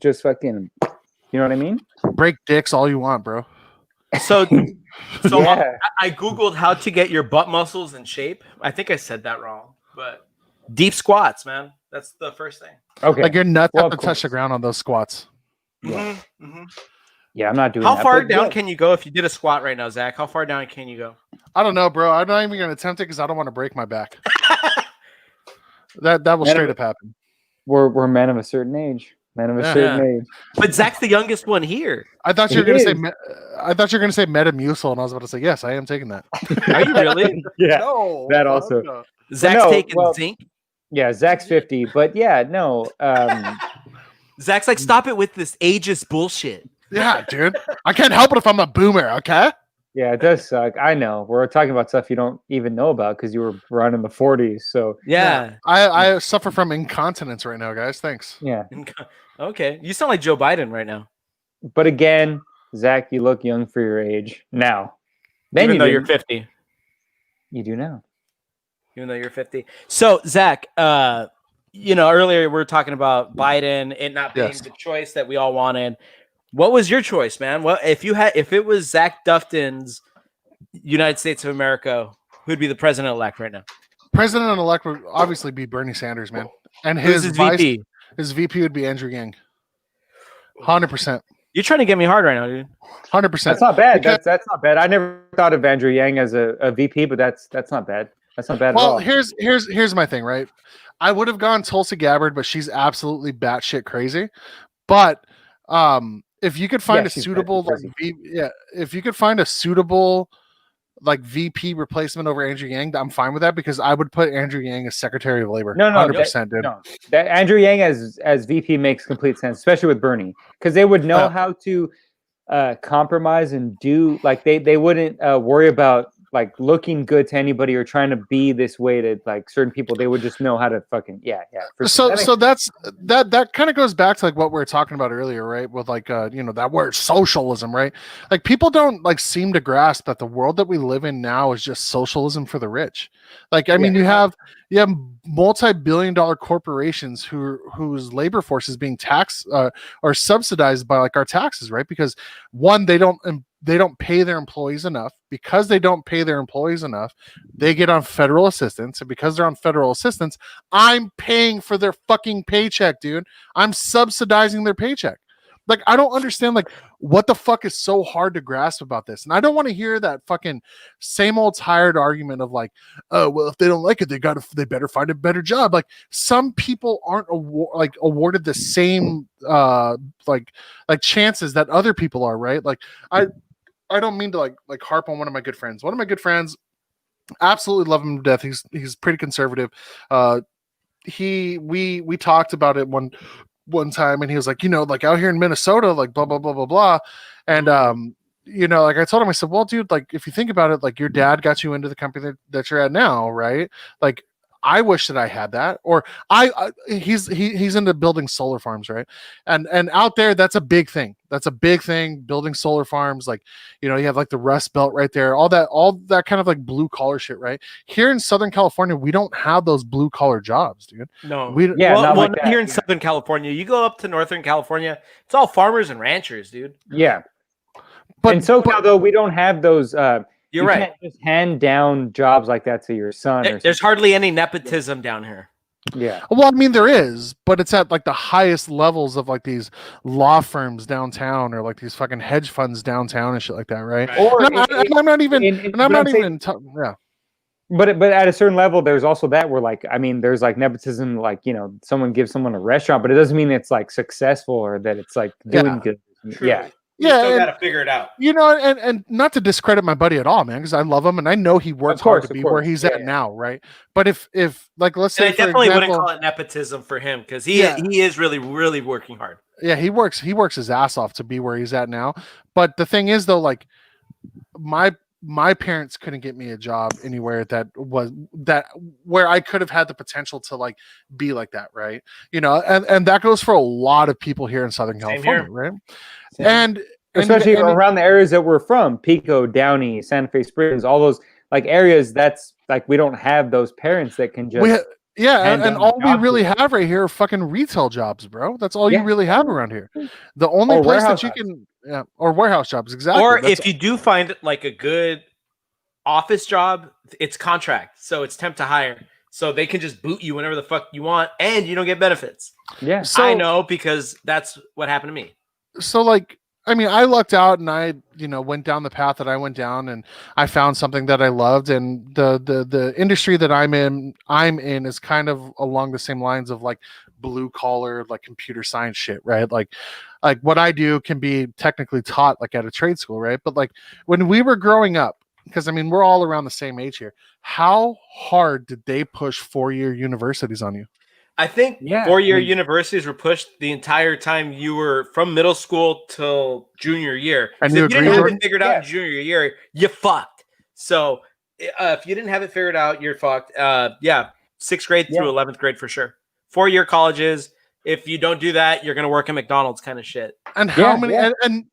Speaker 2: Just fucking, you know what I mean?
Speaker 1: Break dicks all you want, bro.
Speaker 3: So I Googled how to get your butt muscles in shape. I think I said that wrong, but deep squats, man. That's the first thing.
Speaker 2: Okay.
Speaker 1: Like your nuts have to touch the ground on those squats.
Speaker 2: Yeah. Yeah, I'm not doing
Speaker 3: How
Speaker 2: that.
Speaker 3: far down can you go if you did a squat right now, Zach? How far down can you go?
Speaker 1: I don't know, bro. I'm not even going to attempt it because I don't want to break my back. that will straight up happen.
Speaker 2: We're men of a certain age. Men of a certain age.
Speaker 3: But Zach's the youngest one here.
Speaker 1: I thought you were going to say. I thought you were going to say Metamucil, and I was about to say yes. I am taking that.
Speaker 3: Are you really?
Speaker 2: Yeah.
Speaker 1: No,
Speaker 2: that also. No.
Speaker 3: Zach's taking zinc.
Speaker 2: Yeah, Zach's 50, but yeah, no.
Speaker 3: Zach's like, stop it with this ageist bullshit.
Speaker 1: Yeah, dude. I can't help it if I'm a boomer. Okay.
Speaker 2: Yeah, it does suck. I know. We're talking about stuff you don't even know about because you were around in the 40s. So
Speaker 3: yeah.
Speaker 1: I suffer from incontinence right now, guys. Thanks.
Speaker 2: Yeah.
Speaker 3: Okay. You sound like Joe Biden right now.
Speaker 2: But again, Zach, you look young for your age now.
Speaker 3: Then even though you're 50.
Speaker 2: You do now.
Speaker 3: Even though you're 50. So, Zach, earlier we were talking about Biden and not being the choice that we all wanted. What was your choice, man? Well, if it was Zach Dufton's United States of America, who'd be the president-elect right now?
Speaker 1: President-elect would obviously be Bernie Sanders, man. And his VP? His VP would be Andrew Yang. 100%.
Speaker 3: You're trying to get me hard right now, dude.
Speaker 2: 100%. That's not bad. That's not bad. I never thought of Andrew Yang as a VP, but that's not bad. That's not bad at all.
Speaker 1: Well, here's my thing, right? I would have gone Tulsi Gabbard, but she's absolutely batshit crazy. But if you could find a suitable if you could find a suitable like VP replacement over Andrew Yang, I'm fine with that because I would put Andrew Yang as Secretary of Labor.
Speaker 2: No,
Speaker 1: 100%, dude.
Speaker 2: No, that Andrew Yang as VP makes complete sense, especially with Bernie, because they would know how to compromise and do like they wouldn't worry about like looking good to anybody or trying to be this way to like certain people. They would just know how to fucking
Speaker 1: So that kind of goes back to like what we were talking about earlier, right? With like that word socialism, right? Like people don't like seem to grasp that the world that we live in now is just socialism for the rich. Like I mean, you have multi-billion-dollar corporations whose labor force is being taxed or subsidized by like our taxes, right? Because one, they don't pay their employees enough. Because they don't pay their employees enough, they get on federal assistance. And because they're on federal assistance, I'm paying for their fucking paycheck, dude. I'm subsidizing their paycheck. Like, I don't understand, like, what the fuck is so hard to grasp about this? And I don't want to hear that fucking same old tired argument of like, oh, well, if they don't like it, they better find a better job. Like, some people aren't awarded the same like chances that other people are, right? Like, I don't mean to like harp on one of my good friends. One of my good friends, absolutely love him to death. He's pretty conservative. We talked about it one time, and he was like, like out here in Minnesota, like blah blah blah blah blah, and like I told him, I said, well, dude, like if you think about it, like your dad got you into the company that you're at now, right? Like I wish that I had that, or he's into building solar farms, right? And out there, that's a big thing. That's a big thing. Building solar farms, like, you know, you have like the Rust Belt right there, all that kind of like blue collar shit, right? Here in Southern California, we don't have those blue collar jobs, dude.
Speaker 3: No,
Speaker 2: not
Speaker 3: here in Southern California. You go up to Northern California, it's all farmers and ranchers, dude.
Speaker 2: Yeah, but in SoCal though, we don't have those.
Speaker 3: You're right.
Speaker 2: Can't just hand down jobs like that to your son.
Speaker 3: There's hardly any nepotism down here.
Speaker 2: Yeah.
Speaker 1: Well, I mean, there is, but it's at like the highest levels of like these law firms downtown, or like these fucking hedge funds downtown and shit like that, right?
Speaker 2: Or
Speaker 1: I'm not even. Yeah.
Speaker 2: But at a certain level, there's also that where, like, I mean, there's like nepotism, like, you know, someone gives someone a restaurant, but it doesn't mean it's like successful or that it's like doing good.
Speaker 3: True.
Speaker 2: Yeah.
Speaker 3: You still got to figure it out.
Speaker 1: You know, and not to discredit my buddy at all, man, because I love him and I know he works hard to be where he's at now, right? But if like, let's say,
Speaker 3: I definitely wouldn't call it nepotism for him, because he is really, really working hard. Yeah,
Speaker 1: he works his ass off to be where he's at now. But the thing is, though, like my parents couldn't get me a job anywhere where I could have had the potential to like be like that, right? You know, and that goes for a lot of people here in Southern California, right? And
Speaker 2: especially around the areas that we're from, Pico, Downey, Santa Fe Springs, all those like areas, that's like we don't have those parents that can just
Speaker 1: and all we really have right here are fucking retail jobs, bro. That's all you really have around here. The only place that you can or warehouse jobs, exactly.
Speaker 3: Or if you do find like a good office job, it's contract, so it's temp to hire. So they can just boot you whenever the fuck you want, and you don't get benefits.
Speaker 2: Yeah,
Speaker 3: so, I know, because that's what happened to me.
Speaker 1: So, like, I mean, I lucked out, and I, you know, went down the path that I went down, and I found something that I loved. And the industry that I'm in is kind of along the same lines of like blue collar, like computer science shit, right? Like what I do can be technically taught like at a trade school, right? But like when we were growing up, because I mean, we're all around the same age here. How hard did they push 4-year universities on you?
Speaker 3: I think 4-year universities were pushed the entire time you were from middle school till junior year.
Speaker 1: And
Speaker 3: if you didn't have it figured out in junior year, you fucked. So if you didn't have it figured out, you're fucked. 6th grade through 11th grade for sure. 4-year colleges. If you don't do that, you're gonna work at McDonald's, kind of shit.
Speaker 1: And how many?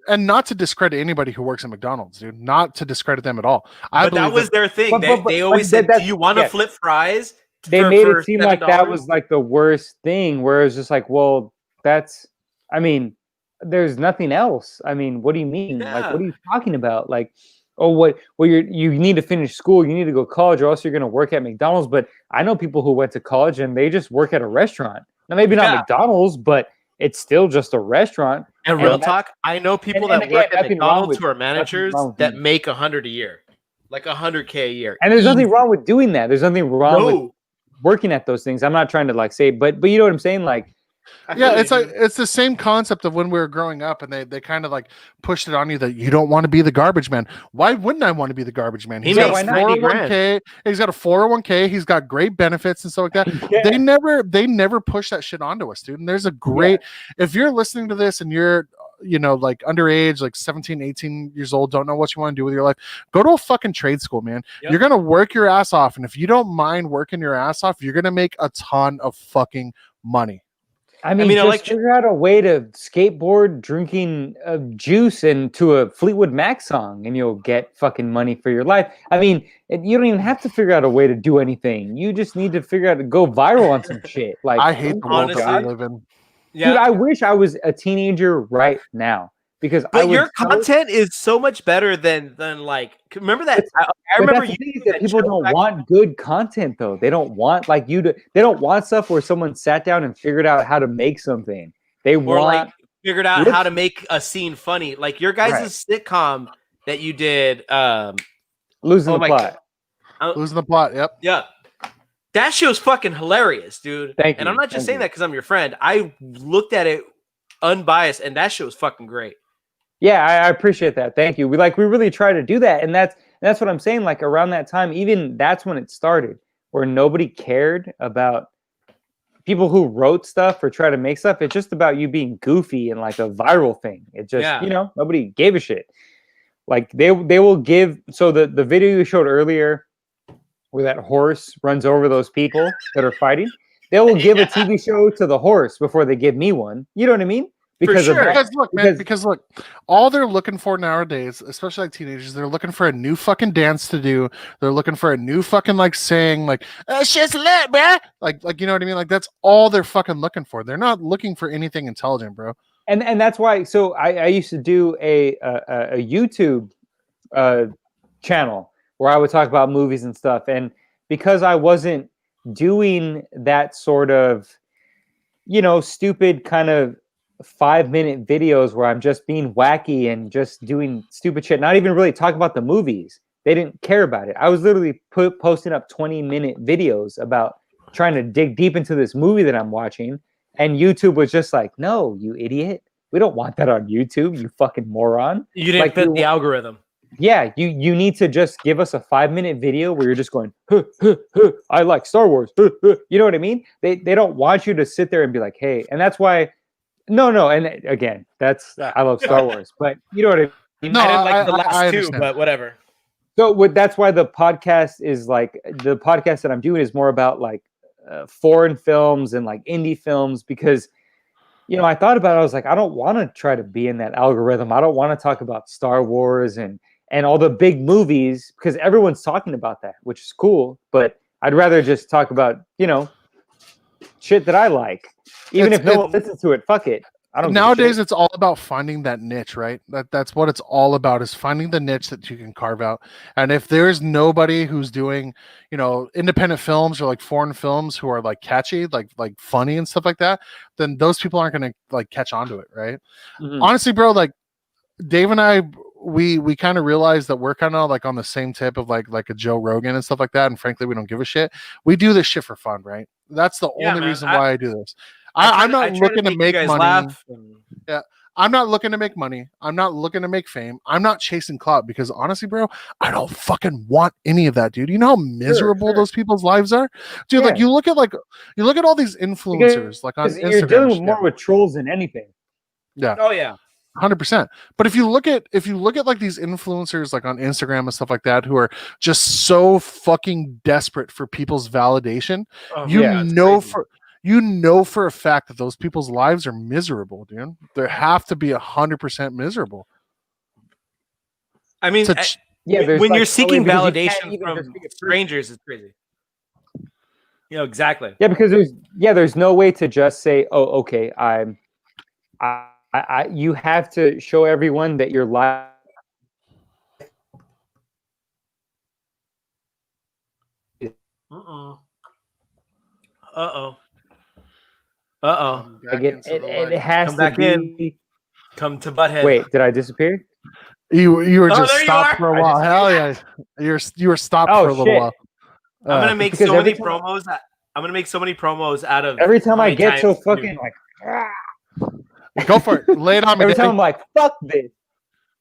Speaker 1: And not to discredit anybody who works at McDonald's, dude. Not to discredit them at all.
Speaker 3: But that was their thing. They always said, "Do you want to flip fries?"
Speaker 2: They made it seem like that was like the worst thing, where it's just like, well, that's, I mean, there's nothing else. I mean, what do you mean? Like, what are you talking about? Like, well, you need to finish school, you need to go to college, or else you're going to work at McDonald's. But I know people who went to college and they just work at a restaurant. Now, maybe not McDonald's, but it's still just a restaurant.
Speaker 3: And real talk, I know people that work at McDonald's who are managers that make $100 a year, like $100K a year.
Speaker 2: And there's nothing wrong with doing that. There's nothing wrong with working at those things. I'm not trying to like say, but you know what I'm saying? Like,
Speaker 1: it's like it's the same concept of when we were growing up, and they kind of like pushed it on you that you don't want to be the garbage man. Why wouldn't I want to be the garbage man? He's got a 401k. He's got a 401k. He's got great benefits and stuff like that. They never push that shit onto us, dude. And there's a great if you're listening to this and you're like underage, like 17, 18 years old, don't know what you want to do with your life, go to a fucking trade school, man. You're going to work your ass off. And if you don't mind working your ass off, you're going to make a ton of fucking money.
Speaker 2: I mean, just figure out a way to skateboard drinking juice into a Fleetwood Mac song, and you'll get fucking money for your life. I mean, you don't even have to figure out a way to do anything. You just need to figure out to go viral on some shit. Like,
Speaker 1: I hate the world that we live in.
Speaker 2: Yeah. Dude, I wish I was a teenager right now, because
Speaker 3: your content is so much better than like, remember that I remember
Speaker 2: that people don't want good content though. They don't want like they don't want stuff where someone sat down and figured out how to make something. They want
Speaker 3: figured out how to make a scene funny. Like your guys' sitcom that you did
Speaker 2: Losing the Plot.
Speaker 1: Losing the Plot, yep.
Speaker 3: Yeah. That shit was fucking hilarious, dude.
Speaker 2: Thank you.
Speaker 3: And I'm not just saying that because I'm your friend. I looked at it unbiased, and that shit was fucking great.
Speaker 2: Yeah, I appreciate that. Thank you. We really try to do that, and that's what I'm saying. Like around that time, even that's when it started, where nobody cared about people who wrote stuff or try to make stuff. It's just about you being goofy and like a viral thing. It just nobody gave a shit. Like they will give. So the video you showed earlier. where that horse runs over those people that are fighting. They will give a TV show to the horse before they give me one. You know what I mean? Because
Speaker 3: sure.
Speaker 2: of that.
Speaker 1: Because look, all they're looking for nowadays, especially like teenagers, they're looking for a new fucking dance to do. They're looking for a new fucking like saying like shit's lit, man. Like you know what I mean? Like that's all they're fucking looking for. They're not looking for anything intelligent, bro.
Speaker 2: And that's why. So I used to do a YouTube channel where I would talk about movies and stuff, and because I wasn't doing that sort of, stupid kind of 5-minute videos where I'm just being wacky and just doing stupid shit, not even really talking about the movies. They didn't care about it. I was literally posting up 20-minute videos about trying to dig deep into this movie that I'm watching. And YouTube was just like, no, you idiot. We don't want that on YouTube, you fucking moron.
Speaker 3: You didn't fit the algorithm.
Speaker 2: Yeah, you need to just give us a 5-minute video where you're just going, huh, huh, huh, I like Star Wars. Huh, huh. You know what I mean? They don't want you to sit there and be like, hey, and that's why. No, and again, I love Star Wars, but you know what I mean.
Speaker 3: No, I didn't like the last two, but whatever.
Speaker 2: So that's why the podcast is like the podcast that I'm doing is more about like foreign films and like indie films because. I thought about it. I was like, I don't want to try to be in that algorithm. I don't want to talk about Star Wars and all the big movies because everyone's talking about that, which is cool. But I'd rather just talk about, shit that I like. Even if no one listens to it, fuck it. I don't.
Speaker 1: Nowadays, it's all about finding that niche, right? That's what it's all about, is finding the niche that you can carve out. And if there's nobody who's doing, independent films or like foreign films who are like catchy, like funny and stuff like that, then those people aren't going to like catch on to it, right? Mm-hmm. Honestly, bro, like Dave and I, we kind of realized that we're kind of like on the same tip of like a Joe Rogan and stuff like that. And frankly, we don't give a shit. We do this shit for fun, right? That's the only reason why I do this. I'm not looking to make money. Yeah, I'm not looking to make money. I'm not looking to make fame. I'm not chasing clout because honestly, bro, I don't fucking want any of that, dude. You know how miserable those people's lives are, dude. Yeah. Like you look at all these influencers like on Instagram.
Speaker 2: You're dealing more with trolls than anything.
Speaker 1: Yeah.
Speaker 3: Oh yeah.
Speaker 1: 100%. But if you look at like these influencers like on Instagram and stuff like that who are just so fucking desperate for people's validation, you know for a fact that those people's lives are miserable, dude. They have to be 100% miserable.
Speaker 3: I mean, when you're seeking validation from strangers, it's crazy. Exactly.
Speaker 2: Yeah, because there's no way to just say, oh, okay, you have to show everyone that your life. It has
Speaker 3: come back in. Come to Butthead.
Speaker 2: Wait, did I disappear?
Speaker 1: You were just stopped for a while. Hell yeah, you were stopped for a little while.
Speaker 3: I'm gonna make so many promos. I'm gonna make so many promos out of
Speaker 2: every time I get so fucking like.
Speaker 1: Go for it. Lay it on me.
Speaker 2: Every time I'm like, fuck this.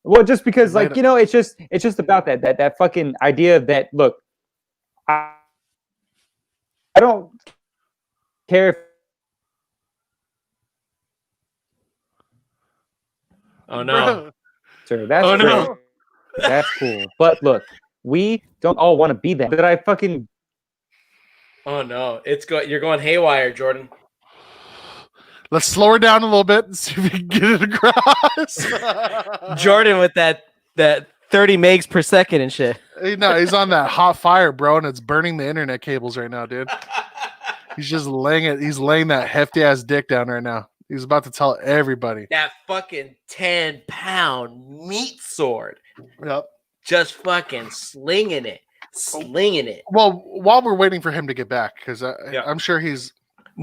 Speaker 2: Well, just because, like, it's just about that fucking idea that, look, I don't care if.
Speaker 3: Oh no.
Speaker 2: Sir, that's great. No. That's cool. But look, we don't all want to be that. That I fucking.
Speaker 3: Oh no, you're going haywire, Jordan.
Speaker 1: Let's slow her down a little bit and see if we can get it across.
Speaker 3: Jordan with that 30 megs per second and shit.
Speaker 1: No, he's on that hot fire, bro, and it's burning the internet cables right now, dude. He's just laying it. He's laying that hefty ass dick down right now. He's about to tell everybody.
Speaker 3: That fucking 10-pound meat sword.
Speaker 1: Yep.
Speaker 3: Just fucking slinging it.
Speaker 1: Well, while we're waiting for him to get back, because I'm sure he's.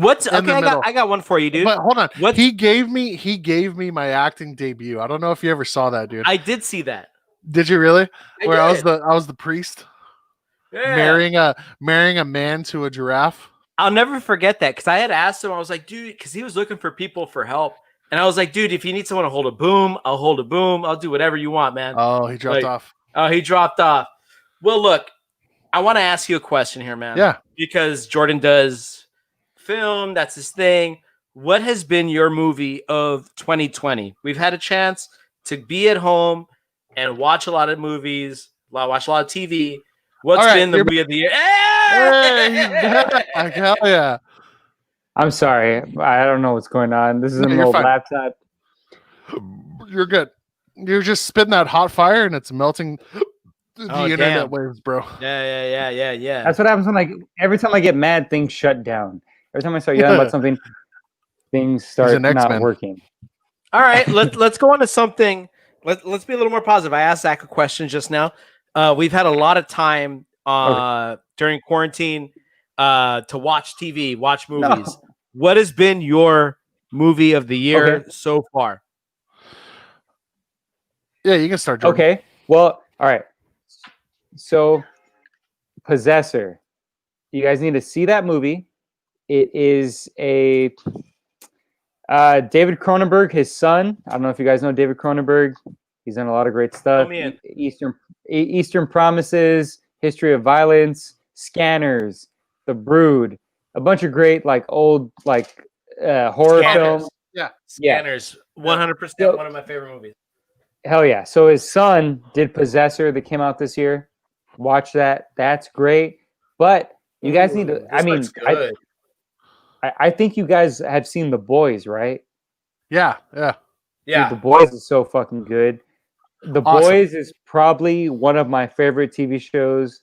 Speaker 3: I got one for you, dude.
Speaker 1: But hold on. He gave me my acting debut. I don't know if you ever saw that, dude.
Speaker 3: I did see that.
Speaker 1: Did you really? I was the priest. Yeah. Marrying a man to a giraffe.
Speaker 3: I'll never forget that because I had asked him, I was like, dude, because he was looking for people for help. And I was like, dude, if you need someone to hold a boom, I'll hold a boom. I'll do whatever you want, man.
Speaker 1: Oh, he dropped off.
Speaker 3: Oh, he dropped off. Well, look, I want to ask you a question here, man.
Speaker 1: Yeah.
Speaker 3: Because Jordan does film, that's his thing. What has been your movie of 2020? We've had a chance to be at home and watch a lot of movies, watch a lot of TV. What's been the movie of the year? Hey!
Speaker 1: Hey, he's back. Hell yeah.
Speaker 2: I'm sorry. I don't know what's going on. This is an
Speaker 1: you're
Speaker 2: old
Speaker 1: fine.
Speaker 2: laptop.
Speaker 1: You're good. You're just spitting that hot fire and it's melting the internet waves, bro.
Speaker 3: Yeah.
Speaker 2: That's what happens when every time I get mad, things shut down. Every time I start yelling about something, things start not working.
Speaker 3: All right, let's go on to something. Let's be a little more positive. I asked Zach a question just now. We've had a lot of time during quarantine to watch TV, watch movies. No. What has been your movie of the year so far?
Speaker 1: Yeah, you can start, Jordan.
Speaker 2: Okay. Well, all right. So, Possessor. You guys need to see that movie. It is a David Cronenberg, his son. I don't know if you guys know David Cronenberg. He's done a lot of great stuff. Eastern Promises, History of Violence, Scanners, The Brood, a bunch of great old horror films.
Speaker 3: Yeah, Scanners, 100% one of my favorite movies.
Speaker 2: Hell yeah! So his son did Possessor that came out this year. Watch that. That's great. But you guys need to. I think you guys have seen The Boys, right?
Speaker 1: Yeah.
Speaker 2: Dude, The Boys is so fucking good. The Boys is probably one of my favorite TV shows.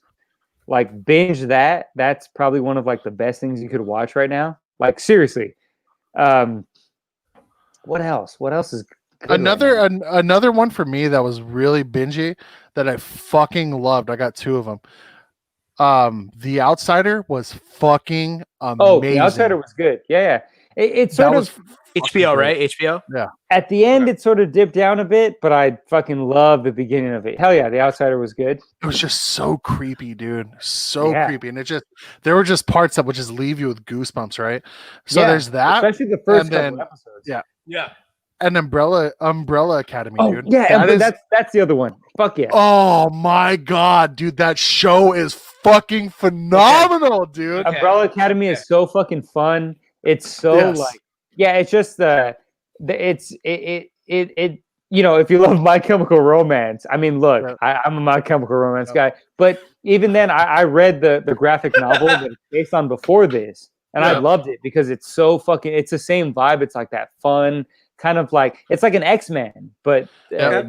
Speaker 2: Binge that. That's probably one of the best things you could watch right now. Seriously. What else? What else is good
Speaker 1: another one for me that was really bingy that I fucking loved. I got two of them. The Outsider was fucking amazing.
Speaker 2: Oh, The Outsider was good. Yeah. It sort of
Speaker 3: HBO, right? HBO.
Speaker 1: Yeah.
Speaker 2: At the end, it sort of dipped down a bit, but I fucking love the beginning of it. Hell yeah, The Outsider was good.
Speaker 1: It was just so creepy, dude. So creepy, and there were just parts that would just leave you with goosebumps, right? So there's that,
Speaker 2: especially the first couple episodes.
Speaker 3: Yeah.
Speaker 1: And Umbrella Academy, dude.
Speaker 2: Yeah, that's the other one. Fuck yeah.
Speaker 1: Oh my god, dude, that show is fucking phenomenal, dude.
Speaker 2: Umbrella Academy is so fucking fun. It's so it's just it if you love My Chemical Romance, I mean, look, I'm a My Chemical Romance guy, but even then, I read the graphic novel that it's based on before this, and I loved it because it's so fucking. It's the same vibe. It's like that fun kind of it's like an X-Men, but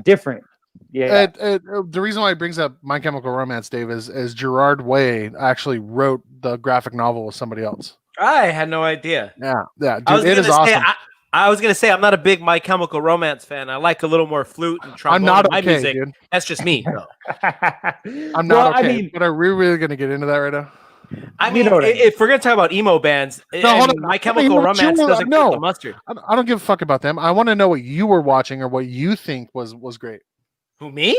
Speaker 2: different. Yeah.
Speaker 1: The reason why it brings up My Chemical Romance, Dave, is Gerard Way actually wrote the graphic novel with somebody else.
Speaker 3: I had no idea.
Speaker 1: Yeah, dude, it is awesome.
Speaker 3: I was gonna say I'm not a big My Chemical Romance fan. I like a little more flute and trombone.
Speaker 1: I'm not
Speaker 3: in my music.
Speaker 1: Dude.
Speaker 3: That's just me.
Speaker 1: I'm not okay. But are we really gonna get into that right now?
Speaker 3: I mean, if we're gonna talk about emo bands, My Chemical Romance doesn't get the mustard.
Speaker 1: I don't give a fuck about them. I want to know what you were watching or what you think was great.
Speaker 3: Who, me?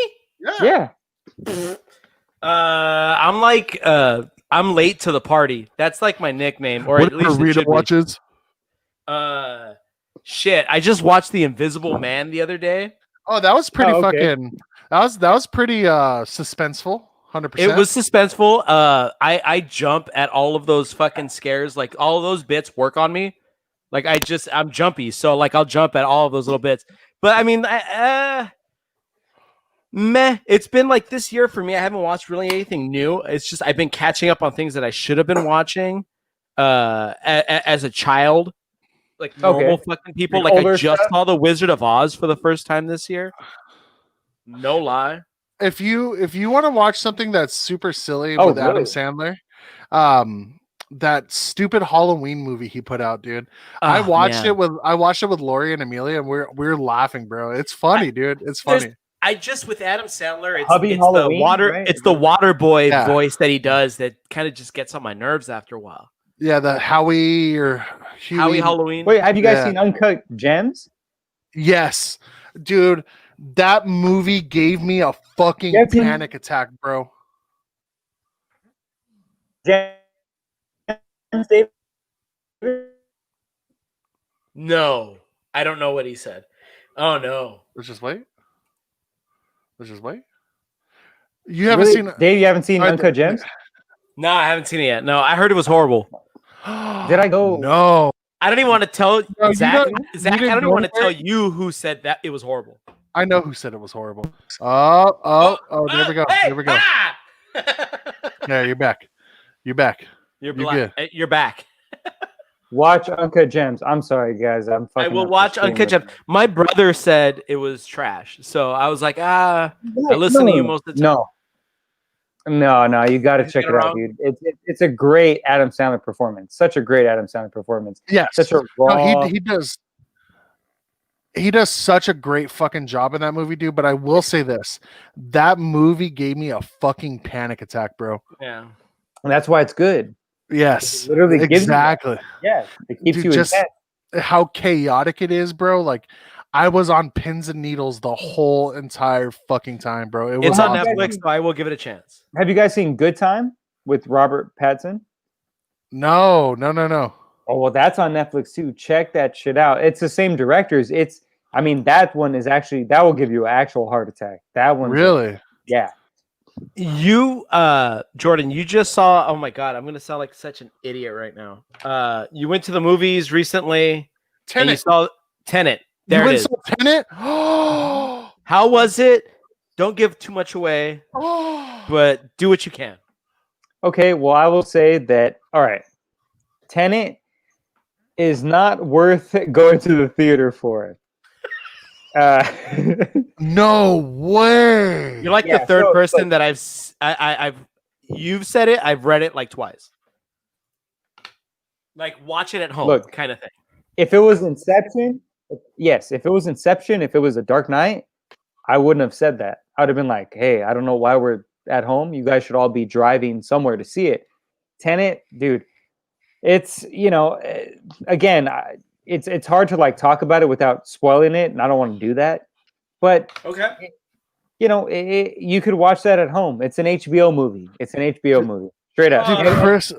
Speaker 2: Yeah.
Speaker 3: I'm late to the party. That's my nickname, or
Speaker 1: what
Speaker 3: at least
Speaker 1: Rita watches.
Speaker 3: Shit. I just watched The Invisible Man the other day.
Speaker 1: Oh, that was pretty fucking. That was pretty suspenseful. 100%.
Speaker 3: It was suspenseful. I jump at all of those fucking scares. All of those bits work on me. I'm jumpy, so I'll jump at all of those little bits. But I mean, meh. It's been this year for me. I haven't watched really anything new. It's just I've been catching up on things that I should have been watching as a child. Normal fucking people. I just saw The Wizard of Oz for the first time this year. No lie.
Speaker 1: If you want to watch something that's super silly with Adam Sandler, that stupid Halloween movie he put out, dude. I watched it with Lori and Amelia, and we're laughing, bro. It's funny, dude. It's funny.
Speaker 3: With Adam Sandler, it's
Speaker 2: Halloween,
Speaker 3: the water,
Speaker 2: right?
Speaker 3: it's the water boy voice that he does that kind of just gets on my nerves after a while.
Speaker 1: Yeah, the Howie
Speaker 3: Halloween.
Speaker 2: Wait, have you guys seen Uncut Gems?
Speaker 1: Yes, dude. That movie gave me a fucking panic attack, bro.
Speaker 3: No, I don't know what he said. Oh no.
Speaker 1: Let's just wait. You haven't seen
Speaker 2: Dave? You haven't seen Uncut Gems?
Speaker 3: No, I haven't seen it yet. No, I heard it was horrible.
Speaker 2: Did I go?
Speaker 1: No.
Speaker 3: I don't even want to tell Zach. Zach, I don't even want to tell you who said that it was horrible.
Speaker 1: I know who said it was horrible. Oh, there we go.
Speaker 3: Hey,
Speaker 1: there we go. Yeah, you're back. You're back.
Speaker 3: You're
Speaker 1: You're
Speaker 3: black.
Speaker 1: good.
Speaker 3: You're back.
Speaker 2: Watch Uncut Gems. I'm sorry, guys. I'm fucking.
Speaker 3: I will
Speaker 2: up the
Speaker 3: watch
Speaker 2: stream
Speaker 3: Uncut
Speaker 2: right
Speaker 3: Gems. My brother said it was trash, so I was like, I
Speaker 2: now.
Speaker 3: listen to you most of the time.
Speaker 2: No. You got to
Speaker 3: He's
Speaker 2: check
Speaker 3: got
Speaker 2: it
Speaker 3: it
Speaker 2: out,
Speaker 3: wrong?
Speaker 2: dude. It's a great Adam Sandler performance. Such a great Adam Sandler performance.
Speaker 1: Yes.
Speaker 2: Such a
Speaker 1: No,
Speaker 2: raw.
Speaker 1: he does. He does such a great fucking job in that movie, dude. But I will say this: that movie gave me a fucking panic attack, bro.
Speaker 3: Yeah.
Speaker 2: And that's why it's good.
Speaker 1: Yes,
Speaker 2: It literally gives you that.
Speaker 1: exactly.
Speaker 2: Yeah, it keeps
Speaker 1: Dude,
Speaker 2: you
Speaker 1: just
Speaker 2: intense.
Speaker 1: how chaotic it is, bro. Like I was on pins and needles the whole entire fucking time, bro. It was
Speaker 3: It's on
Speaker 1: awesome.
Speaker 3: Netflix, so I will give it a chance.
Speaker 2: Have you guys seen Good Time with Robert Pattinson?
Speaker 1: No.
Speaker 2: Oh well, that's on Netflix too. Check that shit out. It's the same directors. I mean, that one is actually that will give you an actual heart attack. That one,
Speaker 1: Really?
Speaker 2: yeah.
Speaker 3: You, Jordan, you just saw. Oh my god, I'm gonna sound like such an idiot right now. You went to the movies recently. And you
Speaker 1: Tenet.
Speaker 3: saw Tenet. There
Speaker 1: You
Speaker 3: it
Speaker 1: went
Speaker 3: is.
Speaker 1: saw Tenet? Oh,
Speaker 3: How was it? Don't give too much away, but do what you can.
Speaker 2: Okay, well, I will say that. All right, Tenet is not worth going to the theater for.
Speaker 1: no way.
Speaker 3: You're like
Speaker 2: Yeah,
Speaker 3: the third
Speaker 2: so,
Speaker 3: person
Speaker 2: like-
Speaker 3: that I've you've said it. I've read it like twice. Like watch it at home,
Speaker 2: Look.
Speaker 3: kind of thing.
Speaker 2: If it was Inception, yes. If it was Inception, if it was a Dark Knight, I wouldn't have said that. I would have been like, "Hey, I don't know why we're at home. You guys should all be driving somewhere to see it." Tenet, dude, it's again, it's hard to like talk about it without spoiling it, and I don't want to do that. But
Speaker 3: Okay.
Speaker 2: you could watch that at home. It's an HBO movie. It's an HBO movie, straight up.
Speaker 1: Dude, Chris,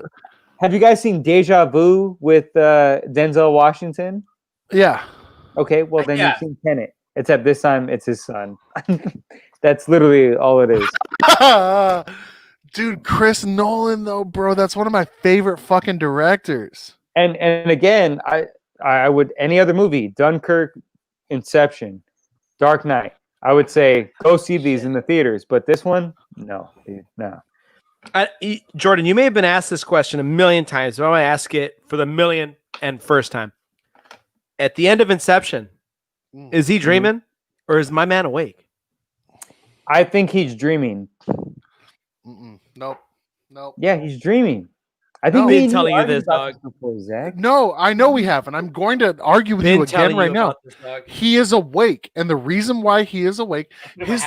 Speaker 2: Have you guys seen Deja Vu with Denzel Washington?
Speaker 1: yeah.
Speaker 2: Okay, well then
Speaker 3: Yeah.
Speaker 2: you've seen Tenet. Except this time it's his son. That's literally all it is.
Speaker 1: Dude, Chris Nolan though, bro, that's one of my favorite fucking directors.
Speaker 2: And again, I would any other movie, Dunkirk, Inception, Dark Knight, I would say go see these in the theaters. But this one, no, dude, no.
Speaker 3: Jordan, you may have been asked this question a million times, but I'm gonna ask it for the million and first time. At the end of Inception, is he dreaming or is my man awake?
Speaker 2: I think he's dreaming.
Speaker 1: Nope.
Speaker 2: Yeah, he's dreaming. I think
Speaker 1: No.
Speaker 2: me
Speaker 3: Been
Speaker 2: and
Speaker 3: telling you
Speaker 2: argued
Speaker 3: this,
Speaker 2: about
Speaker 3: dog.
Speaker 2: this before, Zach.
Speaker 1: No, I know we have, and I'm going to argue with you again right now. He is awake, and the reason why he is awake, his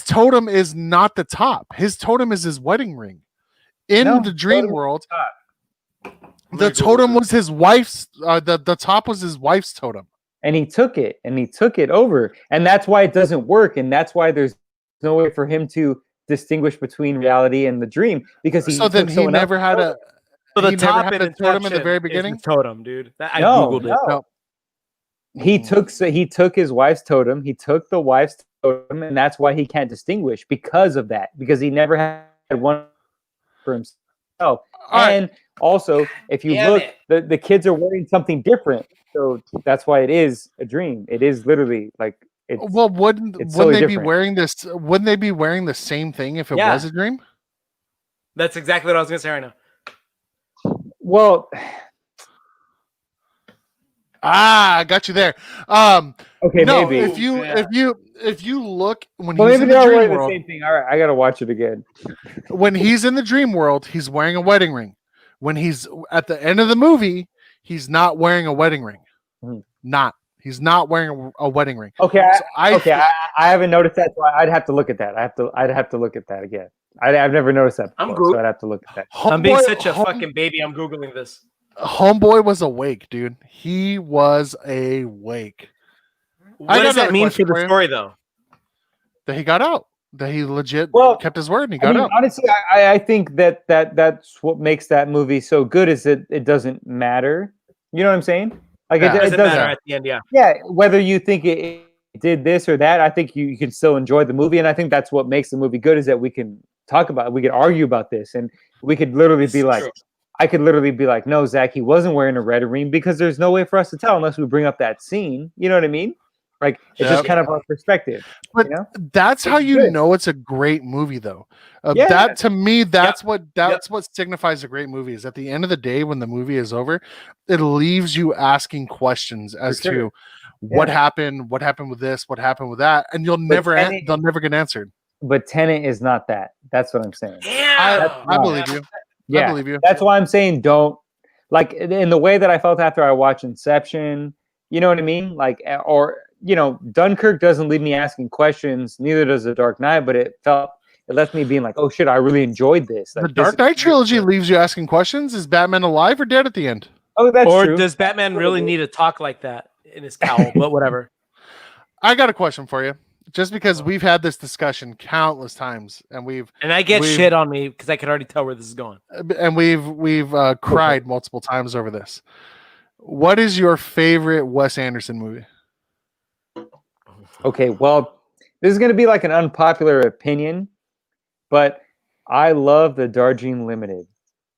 Speaker 1: totem is not the top. His totem is his wedding ring. In the dream world, the totem was his wife's. The top was his wife's totem,
Speaker 2: And he took it over, and that's why it doesn't work, and that's why there's no way for him to distinguish between reality and the dream because
Speaker 1: so then he never had a.
Speaker 3: So the
Speaker 1: he
Speaker 3: top
Speaker 1: never had
Speaker 3: in
Speaker 1: a totem in the
Speaker 3: Inception
Speaker 1: very
Speaker 3: is
Speaker 1: beginning.
Speaker 3: the totem, dude. I
Speaker 2: No,
Speaker 3: googled it.
Speaker 2: no. He took his wife's totem. He took the wife's totem, and that's why he can't distinguish because of that. Because he never had one for himself. And also, if you look, the kids are wearing something different, so that's why it is a dream. It is literally like.
Speaker 1: Well, wouldn't
Speaker 2: totally
Speaker 1: they be
Speaker 2: different.
Speaker 1: wearing this? Wouldn't they be wearing the same thing if it
Speaker 3: Yeah.
Speaker 1: was a dream?
Speaker 3: That's exactly what I was gonna say right now.
Speaker 2: Well,
Speaker 1: I got you there.
Speaker 2: okay,
Speaker 1: No,
Speaker 2: maybe.
Speaker 1: if you look when
Speaker 2: Well,
Speaker 1: he's
Speaker 2: maybe
Speaker 1: in the
Speaker 2: they're
Speaker 1: dream
Speaker 2: wearing the
Speaker 1: world,
Speaker 2: same thing. All right, I gotta watch it again.
Speaker 1: when he's in the dream world, he's wearing a wedding ring. When he's at the end of the movie, he's not wearing a wedding ring. He's not wearing a wedding ring.
Speaker 2: Okay,
Speaker 1: So
Speaker 2: I haven't noticed that, so I'd have to look at that. I'd have to look at that again. I've never noticed that before, so I'd have to look at that.
Speaker 3: I'm being such a fucking baby. I'm googling this.
Speaker 1: Homeboy was awake, dude. He was awake.
Speaker 3: What does that mean for
Speaker 1: question for
Speaker 3: the
Speaker 1: you.
Speaker 3: story, though?
Speaker 1: That he got out. That he legit kept his word and he
Speaker 2: I
Speaker 1: got
Speaker 2: mean,
Speaker 1: out.
Speaker 2: honestly, I think that's what makes that movie so good is that it doesn't matter. You know what I'm saying? Like
Speaker 1: Yeah.
Speaker 3: It
Speaker 2: it
Speaker 3: doesn't
Speaker 2: doesn't
Speaker 3: matter at the end, yeah.
Speaker 2: Yeah, whether you think it did this or that, I think you can still enjoy the movie, and I think that's what makes the movie good is that we can talk about it, we can argue about this, and we could literally be like, I could literally be like, no, Zach, he wasn't wearing a red ring because there's no way for us to tell unless we bring up that scene. You know what I mean? Like it's just kind of our perspective.
Speaker 1: But that's how you know it's a great movie, though. That to me, that's what signifies a great movie. Is at the end of the day, when the movie is over, it leaves you asking questions as to what happened with this, what happened with that, and they'll never get answered.
Speaker 2: But Tenet is not that. That's what I'm saying.
Speaker 1: I believe you.
Speaker 2: Yeah,
Speaker 1: I believe you.
Speaker 2: That's why I'm saying don't, like, in the way that I felt after I watched Inception. You know what I mean? Like, or Dunkirk doesn't leave me asking questions. Neither does The Dark Knight. But it left me being like, oh shit, I really enjoyed this. Like,
Speaker 1: the Dark Knight trilogy leaves you asking questions. Is Batman alive or dead at the end?
Speaker 2: Oh, that's true.
Speaker 3: Or does Batman really need to talk like that in his cowl? But whatever.
Speaker 1: I got a question for you. Just because we've had this discussion countless times, and
Speaker 3: I get shit on me because I can already tell where this is going,
Speaker 1: and we've cried multiple times over this. What is your favorite Wes Anderson movie?
Speaker 2: Okay, well, this is going to be like an unpopular opinion, but I love the Darjeeling Limited.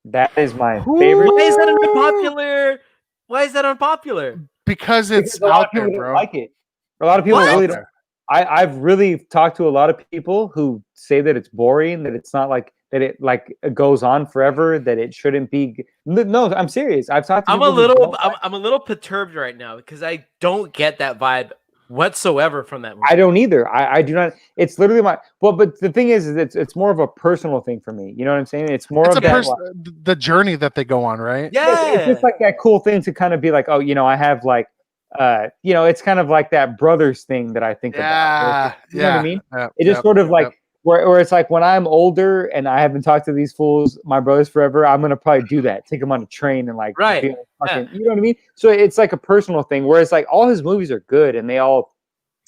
Speaker 2: That is my favorite.
Speaker 3: Why is that unpopular? Why is that unpopular?
Speaker 1: Because it's out there, bro.
Speaker 2: Like it. A lot of people really don't. I've really talked to a lot of people who say that it's boring, that it's not like that. It goes on forever. That it shouldn't be. No, I'm serious. I've talked to.
Speaker 3: I'm a little perturbed right now because I don't get that vibe whatsoever from that movie.
Speaker 2: I don't either. I do not. It's literally but the thing is it's more of a personal thing for me. You know what I'm saying? It's more of
Speaker 1: the journey that they go on, right?
Speaker 3: Yeah,
Speaker 2: it's just like that cool thing to kind of be like, oh, I have like. It's kind of like that brothers thing that I think about. You know what I mean? It just sort of like where it's like when I'm older and I haven't talked to these fools, my brothers forever, I'm gonna probably do that. Take them on a train and like, you know what I mean? So it's like a personal thing. Whereas like all his movies are good and they all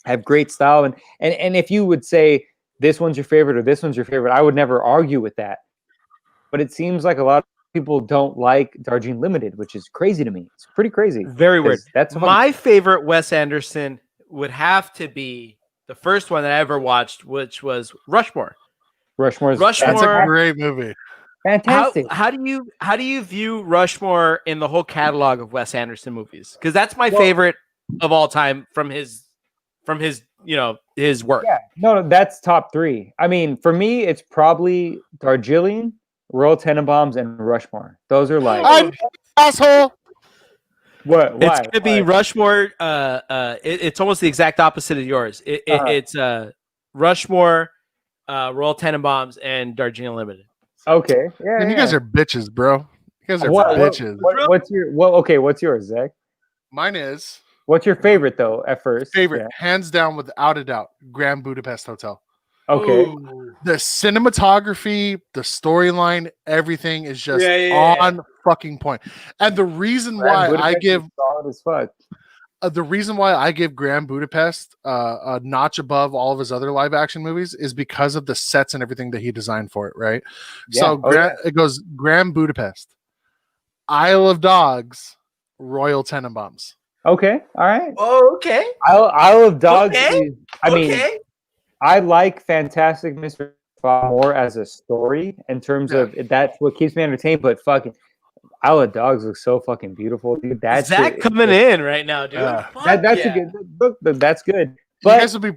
Speaker 2: have great style. And if you would say this one's your favorite or this one's your favorite, I would never argue with that. But it seems like a lot of people don't like Darjeeling Limited, which is crazy to me. It's pretty crazy.
Speaker 3: Very weird. That's my favorite Wes Anderson would have to be the first one that I ever watched, which was Rushmore.
Speaker 1: Rushmore. That's a great movie.
Speaker 2: Fantastic.
Speaker 3: How do you view Rushmore in the whole catalog of Wes Anderson movies? Because that's my favorite of all time from his his work.
Speaker 2: Yeah, no, that's top 3. I mean, for me, it's probably Darjeeling, Royal Tenenbaums, and Rushmore. Those are like
Speaker 1: asshole.
Speaker 2: What? Why?
Speaker 3: It's gonna be Rushmore. It's almost the exact opposite of yours. It's Rushmore, Royal Tenenbaums, and Darjeeling Limited.
Speaker 2: Okay, yeah.
Speaker 1: And you guys are bitches, bro. You guys are bitches.
Speaker 2: What's yours, Zach?
Speaker 1: Mine is.
Speaker 2: What's your favorite though? At first,
Speaker 1: hands down, without a doubt, Grand Budapest Hotel.
Speaker 2: Okay.
Speaker 3: Ooh.
Speaker 1: The cinematography, the storyline, everything is just on fucking point. And the reason why I give Grand Budapest a notch above all of his other live action movies is because of the sets and everything that he designed for it, right? Yeah. So it goes Grand Budapest, Isle of Dogs, Royal Tenenbaums.
Speaker 2: Okay, all right.
Speaker 3: Oh, okay.
Speaker 2: Isle of Dogs. Okay. I mean, I like Fantastic Mr. Fox more as a story in terms of that's what keeps me entertained. But fucking Isle of Dogs looks so fucking beautiful, dude. That's
Speaker 3: Zach coming in right now, dude.
Speaker 2: That's a good book. That's good.
Speaker 1: But you guys will be,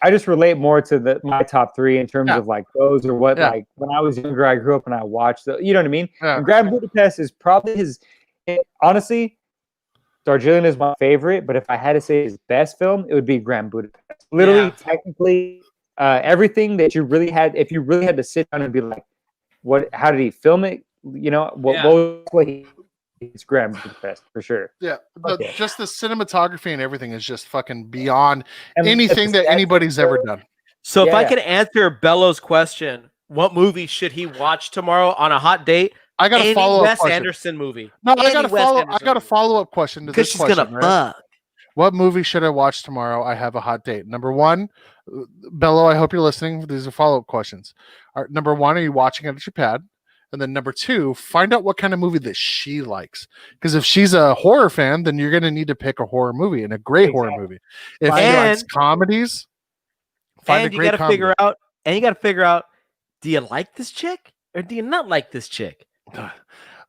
Speaker 2: I just relate more to my top 3 in terms of like those or what like when I was younger, I grew up and I watched. You know what I mean? Yeah. And Grand Budapest is probably honestly. Darjeeling is my favorite, but if I had to say his best film, it would be Grand Budapest. Literally, technically, everything that you really had, if you really had to sit down and be like, how did he film it? You know, it's Grand Budapest for sure.
Speaker 1: Yeah, just the cinematography and everything is just fucking beyond anything that anybody's ever done.
Speaker 3: So if I could answer Bello's question, what movie should he watch tomorrow on a hot date?
Speaker 1: I got a follow-up
Speaker 3: Wes
Speaker 1: question.
Speaker 3: Anderson movie.
Speaker 1: No, I got a follow-up question to this question. Because she's gonna fuck. What movie should I watch tomorrow? I have a hot date. Number 1, Bello, I hope you're listening. These are follow-up questions. Number 1, are you watching it at your pad? And then number 2, find out what kind of movie that she likes. Because if she's a horror fan, then you're going to need to pick a horror movie and a great horror movie. If she likes comedies, find a great comedy.
Speaker 3: You got to figure out, do you like this chick or do you not like this chick?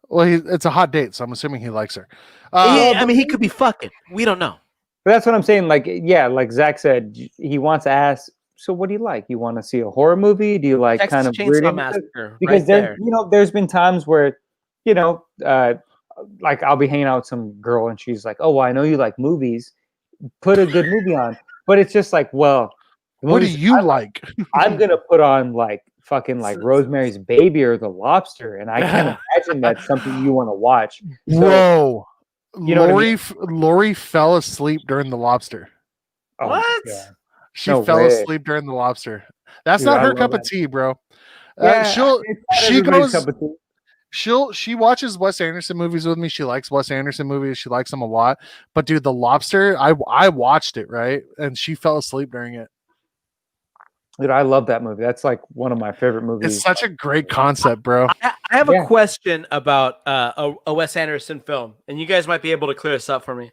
Speaker 1: Well, it's a hot date, so I'm assuming he likes her.
Speaker 3: I mean, he could be fucking. We don't know.
Speaker 2: But that's what I'm saying. Like, yeah, like Zach said, he wants to ask. So, what do you like? You want to see a horror movie? Do you like
Speaker 3: Texas
Speaker 2: kind of weird?
Speaker 3: Chainsaw Massacre,
Speaker 2: Because
Speaker 3: right there.
Speaker 2: there's been times where, like I'll be hanging out with some girl and she's like, "Oh, well, I know you like movies. Put a good movie on." But it's just like, well,
Speaker 1: what do you like?
Speaker 2: I'm gonna put on like fucking like Rosemary's Baby or The Lobster, and I can't imagine that's something you want to watch. So,
Speaker 1: Whoa,
Speaker 2: you know
Speaker 1: Lori fell asleep during The Lobster.
Speaker 2: oh
Speaker 3: What?
Speaker 1: She fell asleep during The Lobster. That's
Speaker 2: Dude,
Speaker 1: not
Speaker 2: I
Speaker 1: her
Speaker 2: love
Speaker 1: cup
Speaker 2: that.
Speaker 1: of tea, bro.
Speaker 2: Yeah,
Speaker 1: She watches Wes Anderson movies with me. She likes Wes Anderson movies. She likes them a lot. But dude, The Lobster, I watched it, right? And she fell asleep during it.
Speaker 2: Dude, I love that movie. That's like one of my favorite movies.
Speaker 1: It's such a great concept, bro.
Speaker 3: I have a question about a Wes Anderson film, and you guys might be able to clear this up for me.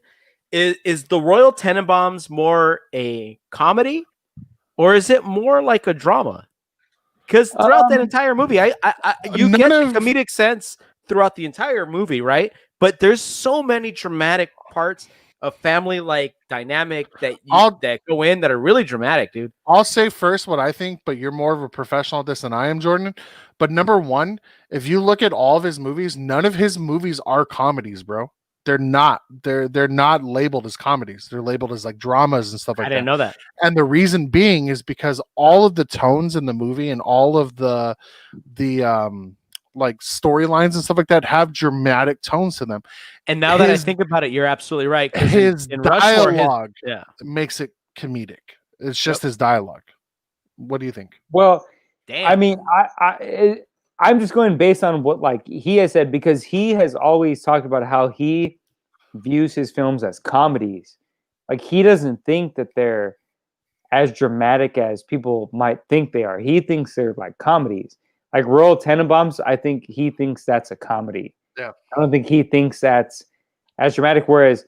Speaker 3: Is the Royal Tenenbaums more a comedy, or is it more like a drama? Because throughout that entire movie, you get the comedic sense throughout the entire movie, right? But there's so many dramatic parts of family like dynamic that go in that are really dramatic, dude.
Speaker 1: I'll say first what I think, but you're more of a professional at this than I am, Jordan. But number one, if you look at all of his movies, none of his movies are comedies, bro. They're not. They're not labeled as comedies. They're labeled as like dramas and stuff like that.
Speaker 3: I didn't know that.
Speaker 1: And the reason being is because all of the tones in the movie and all of the like storylines and stuff like that have dramatic tones to them.
Speaker 3: And now that I think about it, you're absolutely right.
Speaker 1: His dialogue makes it comedic. It's just his dialogue. What do you think?
Speaker 2: Well,
Speaker 3: damn.
Speaker 2: I mean, I'm just going based on what like he has said, because he has always talked about how he views his films as comedies. Like he doesn't think that they're as dramatic as people might think they are. He thinks they're like comedies. Like Royal Tenenbaums, I think he thinks that's a comedy.
Speaker 1: Yeah.
Speaker 2: I don't think he thinks that's as dramatic. Whereas,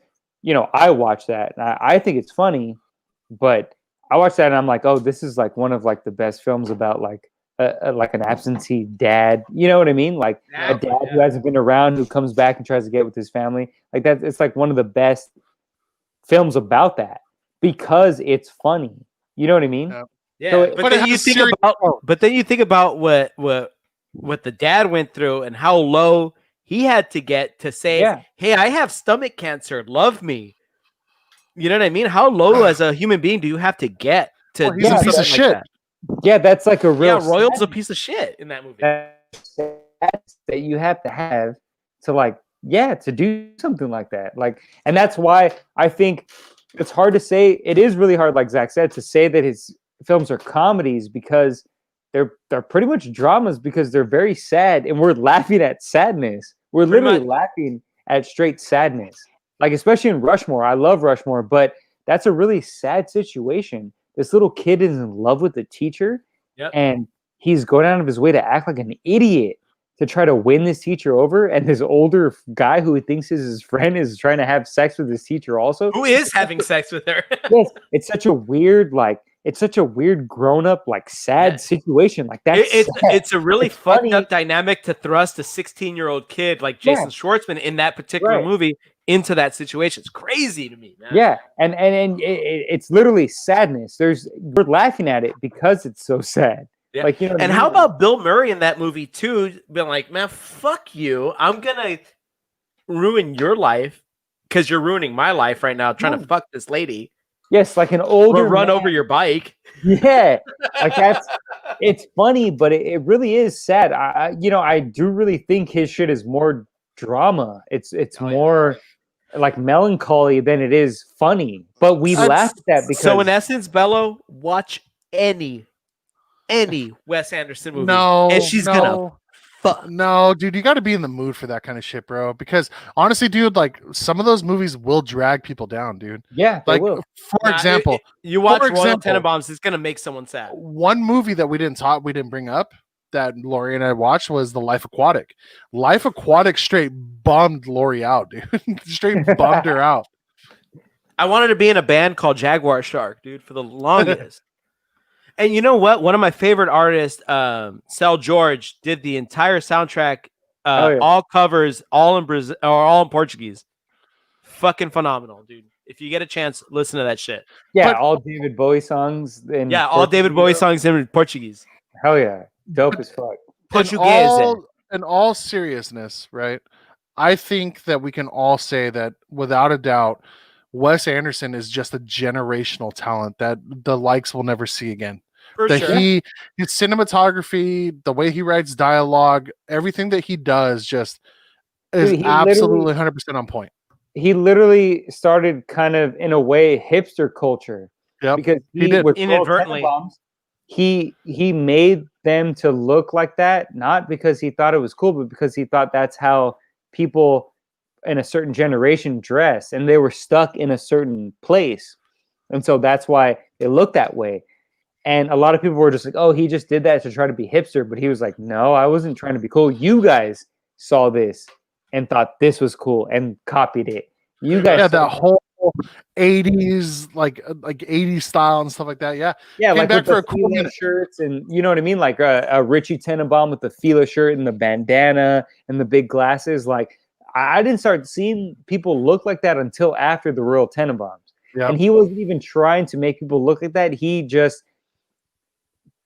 Speaker 2: I watch that and I think it's funny, but I watch that and I'm like, oh, this is like one of like the best films about like an absentee dad. You know what I mean? Like a dad who hasn't been around, who comes back and tries to get with his family. Like that, it's like one of the best films about that because it's funny. You know what I mean?
Speaker 3: Yeah. So, but then you think about what the dad went through and how low he had to get to say, "Hey, I have stomach cancer. Love me." You know what I mean? How low as a human being do you have to get to
Speaker 1: he's a piece of shit.
Speaker 2: That? Yeah, that's like a real.
Speaker 3: Yeah, Royal's a piece of shit in that movie.
Speaker 2: That you have to have to like, to do something like that. Like, and that's why I think it's hard to say. It is really hard, like Zach said, to say that his films are comedies because they're pretty much dramas because they're very sad and we're laughing at sadness. We're literally laughing at straight sadness. Like, especially in Rushmore. I love Rushmore, but that's a really sad situation. This little kid is in love with the teacher, and he's going out of his way to act like an idiot to try to win this teacher over. And this older guy who he thinks is his friend is trying to have sex with his teacher also.
Speaker 3: Who is having sex with her?
Speaker 2: Yes, it's such a weird, grown up, like sad situation. Like that.
Speaker 3: It's a really fucked up dynamic to thrust a 16-year-old kid like Jason Schwartzman in that particular movie into that situation. It's crazy to me, man.
Speaker 2: Yeah, and it's literally sadness. We're laughing at it because it's so sad.
Speaker 3: Yeah.
Speaker 2: Like,
Speaker 3: and how about Bill Murray in that movie too? Being like, man, fuck you. I'm gonna ruin your life because you're ruining my life right now, trying to fuck this lady.
Speaker 2: Yes, like an older
Speaker 3: run over your bike.
Speaker 2: Yeah, like it's funny, but it really is sad. I do really think his shit is more drama. It's more like melancholy than it is funny. But we laugh at that because.
Speaker 3: So in essence, Bello, watch any Wes Anderson movie.
Speaker 1: No,
Speaker 3: and she's gonna fuck.
Speaker 1: No, dude, you got to be in the mood for that kind of shit, bro. Because honestly, dude, like some of those movies will drag people down, dude.
Speaker 2: Yeah,
Speaker 1: like
Speaker 2: they will.
Speaker 1: For example,
Speaker 3: you watch Royal Tenenbaums, it's gonna make someone sad.
Speaker 1: One movie that we didn't bring up that Lori and I watched was The Life Aquatic. Life Aquatic straight bummed Lori out, dude. Straight bummed her out.
Speaker 3: I wanted to be in a band called Jaguar Shark, dude, for the longest. And you know what? One of my favorite artists, Cell George, did the entire soundtrack, all covers, all in Brazil or all in Portuguese. Fucking phenomenal, dude. If you get a chance, listen to that shit.
Speaker 2: Yeah,
Speaker 1: But-
Speaker 2: all David Bowie songs.
Speaker 3: All David Bowie songs in Portuguese.
Speaker 2: Hell yeah, dope as fuck.
Speaker 3: Portuguese.
Speaker 1: In all seriousness, right? I think that we can all say that without a doubt, Wes Anderson is just a generational talent that the likes will never see again.
Speaker 3: For
Speaker 1: That
Speaker 3: sure.
Speaker 1: his cinematography, the way he writes dialogue, everything that he does just is
Speaker 2: Dude, he
Speaker 1: absolutely 100% on point.
Speaker 2: He literally started kind of in a way hipster culture.
Speaker 1: Yep,
Speaker 2: because
Speaker 1: he did.
Speaker 2: with
Speaker 3: Inadvertently.
Speaker 2: Royal Tenenbaums, he made them to look like that, not because he thought it was cool, but because he thought that's how people in a certain generation dress, and they were stuck in a certain place, and so that's why they look that way. And a lot of people were just like, oh, he just did that to try to be hipster. But he was like, no, I wasn't trying to be cool. You guys saw this and thought this was cool and copied it. You guys,
Speaker 1: yeah, that whole 80s like 80s style and stuff like that. Yeah,
Speaker 2: yeah,
Speaker 1: came
Speaker 2: like
Speaker 1: back
Speaker 2: with
Speaker 1: for
Speaker 2: the
Speaker 1: a cool
Speaker 2: Fila
Speaker 1: minute.
Speaker 2: shirts, and you know what I mean, like a Richie Tenenbaum with the Fila shirt and the bandana and the big glasses. Like I didn't start seeing people look like that until after the Royal Tenenbaums,
Speaker 1: Yep.
Speaker 2: and he wasn't even trying to make people look like that. He just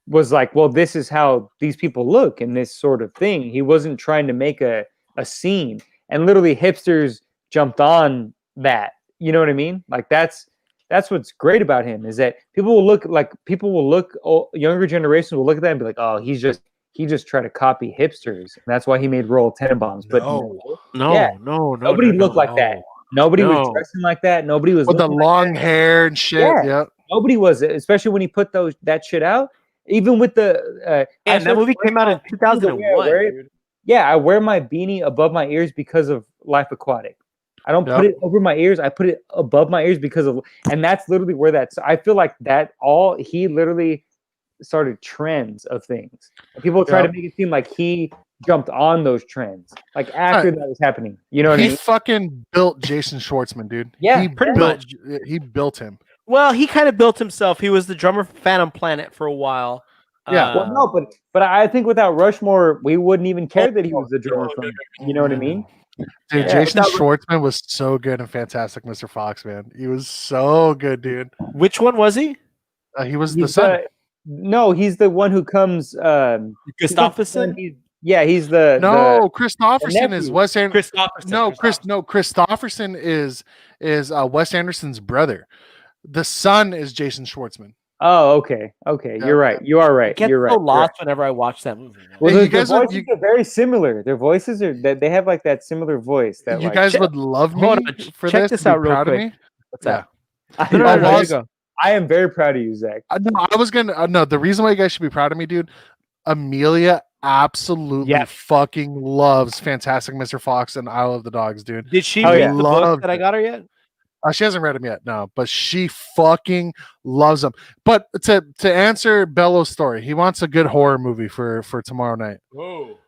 Speaker 2: was like, well, this is how these people look and this sort of thing. He wasn't trying to make a scene, and literally hipsters jumped on that. You know what I mean? Like that's what's great about him, is that younger generations will look at that and be like, oh, he just tried to copy hipsters, and that's why he made Royal Tenenbaums. But nobody looked like that. Nobody was dressing like that. Nobody was
Speaker 1: with the
Speaker 2: looking
Speaker 1: long
Speaker 2: like that.
Speaker 1: hair and shit. Yeah.
Speaker 2: Nobody was, especially when he put that shit out. Even with the
Speaker 3: and that movie came out in 2001. Dude.
Speaker 2: Yeah, I wear my beanie above my ears because of Life Aquatic. I don't put it over my ears. I put it above my ears and that's literally where I feel like he literally started trends of things. And people try to make it seem like he jumped on those trends, like after that was happening. You know what I mean?
Speaker 1: He fucking built Jason Schwartzman, dude.
Speaker 2: Yeah,
Speaker 1: He built him.
Speaker 3: Well, he kind of built himself. He was the drummer for Phantom Planet for a while.
Speaker 1: Yeah.
Speaker 2: Well, no, but I think without Rushmore, we wouldn't even care that he was the drummer from. You know what I mean?
Speaker 1: Dude, Jason Schwartzman was so good in Fantastic Mr. Fox, man. He was so good, dude.
Speaker 3: Which one was he?
Speaker 1: He was the son.
Speaker 2: No, he's the one who comes.
Speaker 3: Christopherson?
Speaker 2: He's the.
Speaker 1: No, Christopherson is Wes Anderson.
Speaker 3: Christopherson.
Speaker 1: Christopherson is Wes Anderson's brother. The son is Jason Schwartzman.
Speaker 2: Oh, okay. Yeah. You're right. You are right. You're right.
Speaker 3: I get so lost whenever I watch that movie.
Speaker 2: Well, their voices are very similar. Their voices are that they have like that similar voice. That
Speaker 1: you guys would love me for
Speaker 3: check
Speaker 1: this.
Speaker 3: This out real quick.
Speaker 2: What's that?
Speaker 3: No,
Speaker 2: I am very proud of you, Zach.
Speaker 1: I was gonna. No, the reason why you guys should be proud of me, dude. Amelia absolutely fucking loves Fantastic Mr. Fox and Isle of the Dogs, dude.
Speaker 3: Did she read the book that I got her yet?
Speaker 1: She hasn't read them yet, no, but she fucking loves them. But to answer Bello's story, he wants a good horror movie for tomorrow night.
Speaker 3: Whoa.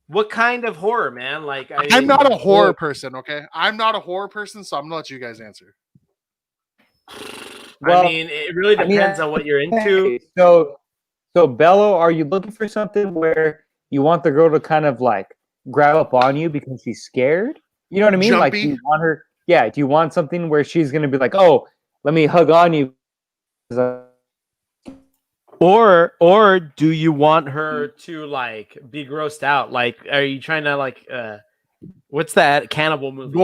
Speaker 2: What kind of horror, man? Like
Speaker 1: I'm not a horror person, okay? I'm not a horror person, so I'm gonna let you guys answer.
Speaker 3: Well, I mean, it really depends on what you're into.
Speaker 2: So Bello, are you looking for something where you want the girl to kind of like grab up on you because she's scared? You know what I mean?
Speaker 1: Jumpy.
Speaker 2: Like, do you want her? Yeah. Do you want something where she's gonna be like, "Oh, let me hug on you"?
Speaker 3: Or do you want her to like be grossed out? Like, are you trying to like what's that cannibal movie?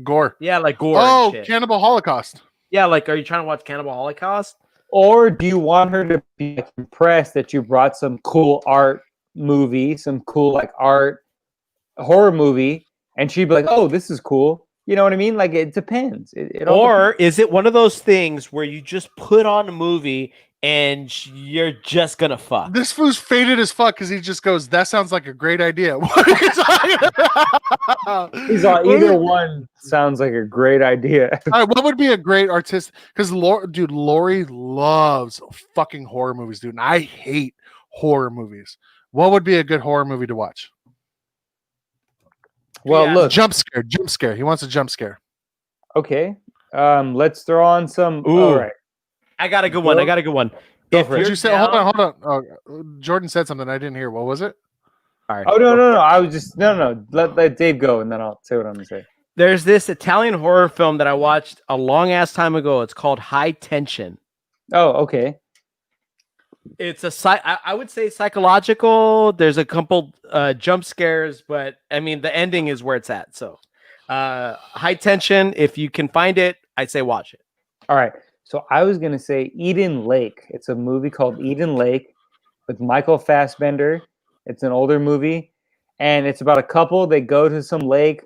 Speaker 1: Gore.
Speaker 3: Yeah, like gore.
Speaker 1: Oh,
Speaker 3: and shit.
Speaker 1: Cannibal Holocaust.
Speaker 3: Yeah, like, are you trying to watch Cannibal Holocaust?
Speaker 2: Or do you want her to be like, impressed that you brought some cool art movie, some cool like art horror movie, and she'd be like, "Oh, this is cool." You know what I mean? Like, it depends.
Speaker 3: Or is it one of those things where you just put on a movie and you're just gonna fuck?
Speaker 1: This fool's faded as fuck because he just goes, "That sounds like a great idea." What are you talking about?
Speaker 2: He's on either one sounds like a great idea.
Speaker 1: All right, what would be a great artist? Because Lori loves fucking horror movies, dude. And I hate horror movies. What would be a good horror movie to watch?
Speaker 2: Well, look,
Speaker 1: jump scare. He wants a jump scare.
Speaker 2: Okay, let's throw on some.
Speaker 3: Ooh.
Speaker 2: All right,
Speaker 3: I got a good one.
Speaker 1: Did you say? Hold on. Oh, Jordan said something I didn't hear. What was it?
Speaker 2: All right. Oh no! I was just no. Let Dave go, and then I'll say what I'm gonna say.
Speaker 3: There's this Italian horror film that I watched a long ass time ago. It's called High Tension.
Speaker 2: Oh, okay.
Speaker 3: It's I would say psychological. There's a couple jump scares, but I mean the ending is where it's at. So High Tension, if you can find it, I'd say watch it.
Speaker 2: All right. So I was gonna say Eden Lake. It's a movie called Eden Lake with Michael Fassbender. It's an older movie, and it's about a couple. They go to some lake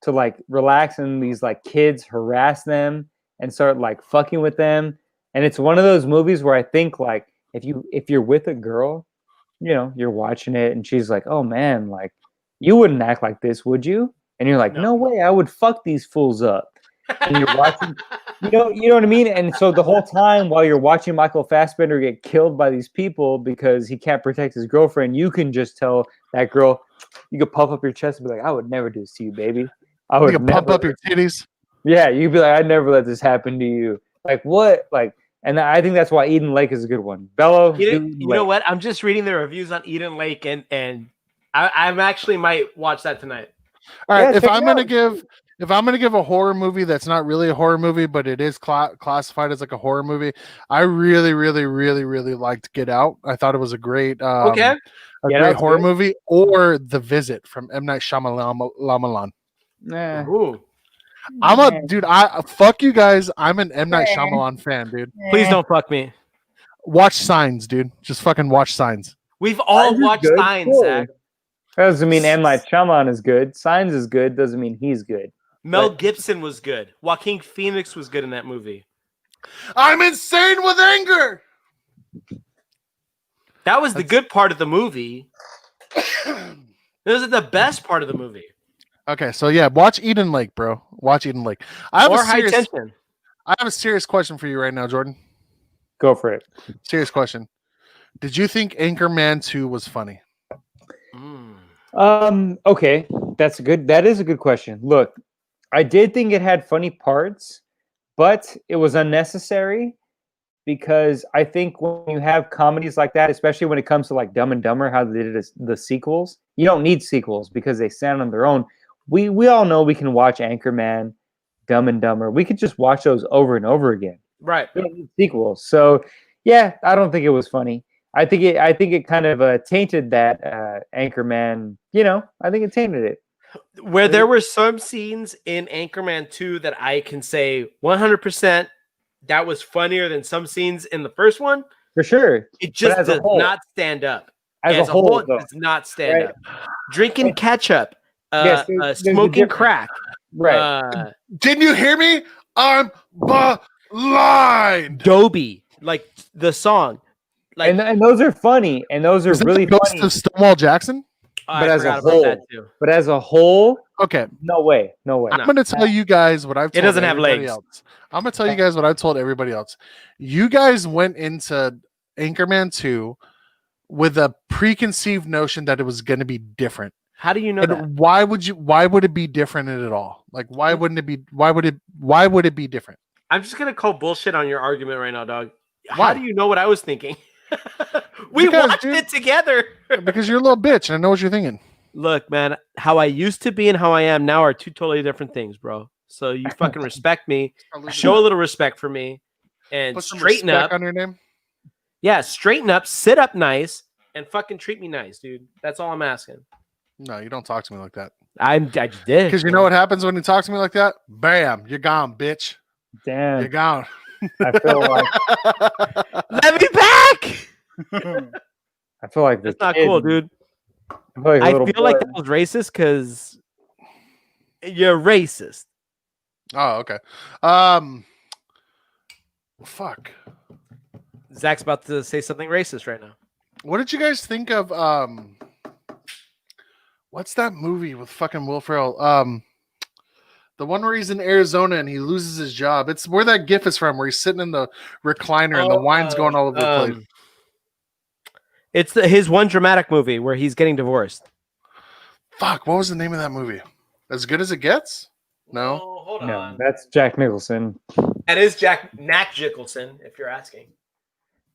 Speaker 2: to like relax, and these like kids harass them and start like fucking with them. And it's one of those movies where I think like if you're with a girl, you know, you're watching it and she's like, "Oh man, like you wouldn't act like this, would you?" And you're like, "No way, I would fuck these fools up." And you're watching, you know what I mean? And so the whole time while you're watching Michael Fassbender get killed by these people because he can't protect his girlfriend, you can just tell that girl, you could puff up your chest and be like, "I would never do this to you, baby. I would
Speaker 1: You can pump up your titties.
Speaker 2: Yeah, you'd be like, "I'd never let this happen to you." Like what? Like, and I think that's why Eden Lake is a good one. Bello,
Speaker 3: you know what? I'm just reading the reviews on Eden Lake, and I'm actually might watch that tonight.
Speaker 1: All right, if I'm gonna give a horror movie that's not really a horror movie, but it is classified as like a horror movie, I really liked Get Out. I thought it was a great great horror movie. Or The Visit from M. Night Shyamalan.
Speaker 2: Nah.
Speaker 3: Ooh.
Speaker 1: Dude. I fuck you guys. I'm an M. Night Shyamalan fan, dude.
Speaker 3: Please don't fuck me.
Speaker 1: Watch Signs, dude. Just fucking watch Signs.
Speaker 3: We've all watched Signs, Zach.
Speaker 2: That doesn't mean M. Night Shyamalan is good. Signs is good. Doesn't mean he's good.
Speaker 3: Mel Gibson was good. Joaquin Phoenix was good in that movie.
Speaker 1: I'm insane with anger.
Speaker 3: That was the good part of the movie. This is the best part of the movie.
Speaker 1: Okay, so yeah, watch Eden Lake, bro. Watch Eden Lake. I have a serious question for you right now, Jordan.
Speaker 2: Go for it.
Speaker 1: Serious question. Did you think Anchorman 2 was funny?
Speaker 2: Okay, that is a good question. Look, I did think it had funny parts, but it was unnecessary because I think when you have comedies like that, especially when it comes to like Dumb and Dumber, how they did the sequels, you don't need sequels because they stand on their own. We all know we can watch Anchorman, Dumb and Dumber. We could just watch those over and over again.
Speaker 3: Right.
Speaker 2: We don't need sequels. So yeah, I don't think it was funny. I think it kind of tainted that Anchorman. You know, I think it tainted it.
Speaker 3: Where there were some scenes in Anchorman 2 that I can say 100% that was funnier than some scenes in the first one.
Speaker 2: For sure.
Speaker 3: It just does not stand up.
Speaker 2: As a whole, it
Speaker 3: does not stand up. Drinking ketchup, smoking crack.
Speaker 2: Right.
Speaker 1: Didn't you hear me? I'm blind.
Speaker 3: Dobie, like the song.
Speaker 2: Like, and those are funny, and those are really funny.
Speaker 1: Of Stonewall Jackson?
Speaker 2: But as a whole,
Speaker 1: okay,
Speaker 2: no way.
Speaker 1: I'm going to tell you guys what I've told.
Speaker 3: It doesn't have legs.
Speaker 1: Else. I'm going to tell you guys what I've told everybody else. You guys went into Anchorman 2 with a preconceived notion that it was going to be different.
Speaker 3: How do you know that?
Speaker 1: Why would it be different at all? Like, why would it be different?
Speaker 3: I'm just going to call bullshit on your argument right now, dog.
Speaker 1: Why?
Speaker 3: How do you know what I was thinking? We watched it together.
Speaker 1: Because you're a little bitch, and I know what you're thinking.
Speaker 3: Look, man, how I used to be and how I am now are two totally different things, bro. So you fucking respect me, show a little respect for me, and
Speaker 1: put some
Speaker 3: straighten up
Speaker 1: on your name.
Speaker 3: Yeah, straighten up, sit up nice, and fucking treat me nice, dude. That's all I'm asking.
Speaker 1: No, you don't talk to me like that.
Speaker 3: I did.
Speaker 1: Because you know what happens when you talk to me like that? Bam, you're gone, bitch.
Speaker 2: Damn,
Speaker 1: you're gone.
Speaker 2: I feel like
Speaker 3: let me back.
Speaker 2: I feel like
Speaker 3: that's not cool, dude. I feel like that was racist because you're racist.
Speaker 1: Oh, okay. Fuck.
Speaker 3: Zach's about to say something racist right now.
Speaker 1: What did you guys think of what's that movie with fucking Will Ferrell? The one where he's in Arizona and he loses his job. It's where that GIF is from, where he's sitting in the recliner and the wine's going all over the place.
Speaker 3: It's his one dramatic movie where he's getting divorced.
Speaker 1: Fuck, what was the name of that movie? As Good as It Gets? No.
Speaker 3: Oh, hold on.
Speaker 2: That's Jack Nicholson.
Speaker 3: That is Jack Nicholson, if you're asking.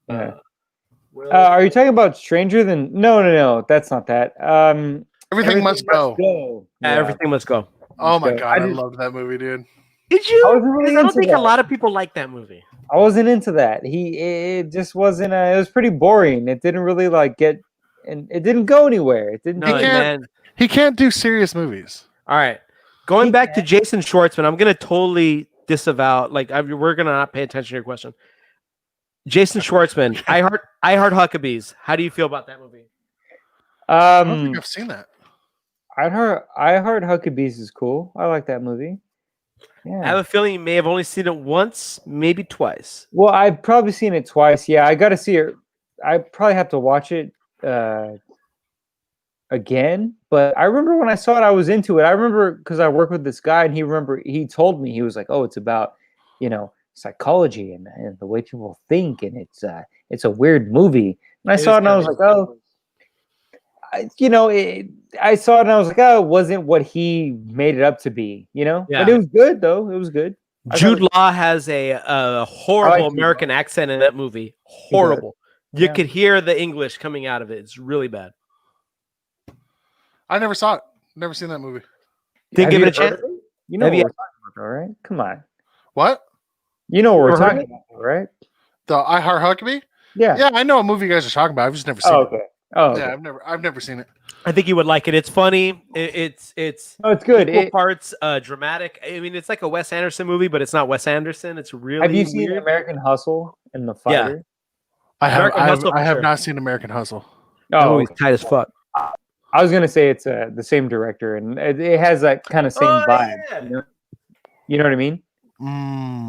Speaker 2: Yeah. Are you talking about Stranger Than? No. That's not that.
Speaker 1: Everything Must Go.
Speaker 2: Yeah.
Speaker 3: Everything Must Go.
Speaker 1: Oh my god, I loved that movie, dude.
Speaker 3: Did you?
Speaker 2: I wasn't really
Speaker 3: I don't
Speaker 2: into
Speaker 3: think
Speaker 2: that.
Speaker 3: a lot of people like that movie.
Speaker 2: I wasn't into that. It just wasn't. It was pretty boring. It didn't really like get, and it didn't go anywhere. It didn't.
Speaker 1: He can't do serious movies.
Speaker 3: All right, going back to Jason Schwartzman, I'm gonna totally disavow. Like we're gonna not pay attention to your question. Jason Schwartzman, I Heart Huckabees. How do you feel about that movie?
Speaker 1: I don't think I've seen that.
Speaker 2: I Heart Huckabees is cool. I like that movie. Yeah.
Speaker 3: I have a feeling you may have only seen it once, maybe twice.
Speaker 2: Well, I've probably seen it twice. Yeah, I got to see it. I probably have to watch it again. But I remember when I saw it, I was into it. I remember because I work with this guy, and he told me, he was like, "Oh, it's about, psychology and the way people think, and it's a weird movie." And I saw it, and I was like, "Oh." I saw it and I was like, oh, it wasn't what he made it up to be, Yeah. But it was good, though. It was good.
Speaker 3: Jude Law has a horrible American accent in that movie. Horrible. You could hear the English coming out of it. It's really bad.
Speaker 1: I never saw it. Never seen that movie.
Speaker 3: Didn't give it a chance.
Speaker 2: You know what we're talking about, all right? Come on.
Speaker 1: What?
Speaker 2: You know what we're talking about, right?
Speaker 1: The I Heart Huckabee?
Speaker 2: Yeah.
Speaker 1: Yeah, I know a movie you guys are talking about. I've just never seen it.
Speaker 2: Okay. Oh, okay.
Speaker 1: Yeah, I've never seen it.
Speaker 3: I think you would like it. It's funny. It's
Speaker 2: good.
Speaker 3: Parts dramatic. I mean, it's like a Wes Anderson movie, but it's not Wes Anderson. It's really.
Speaker 2: Have you seen American Hustle and The Fighter?
Speaker 1: Yeah. I have not seen American Hustle.
Speaker 3: Oh, he's tight as fuck.
Speaker 2: I was gonna say it's the same director, and it has that kind of same vibe. Yeah. You know what I mean?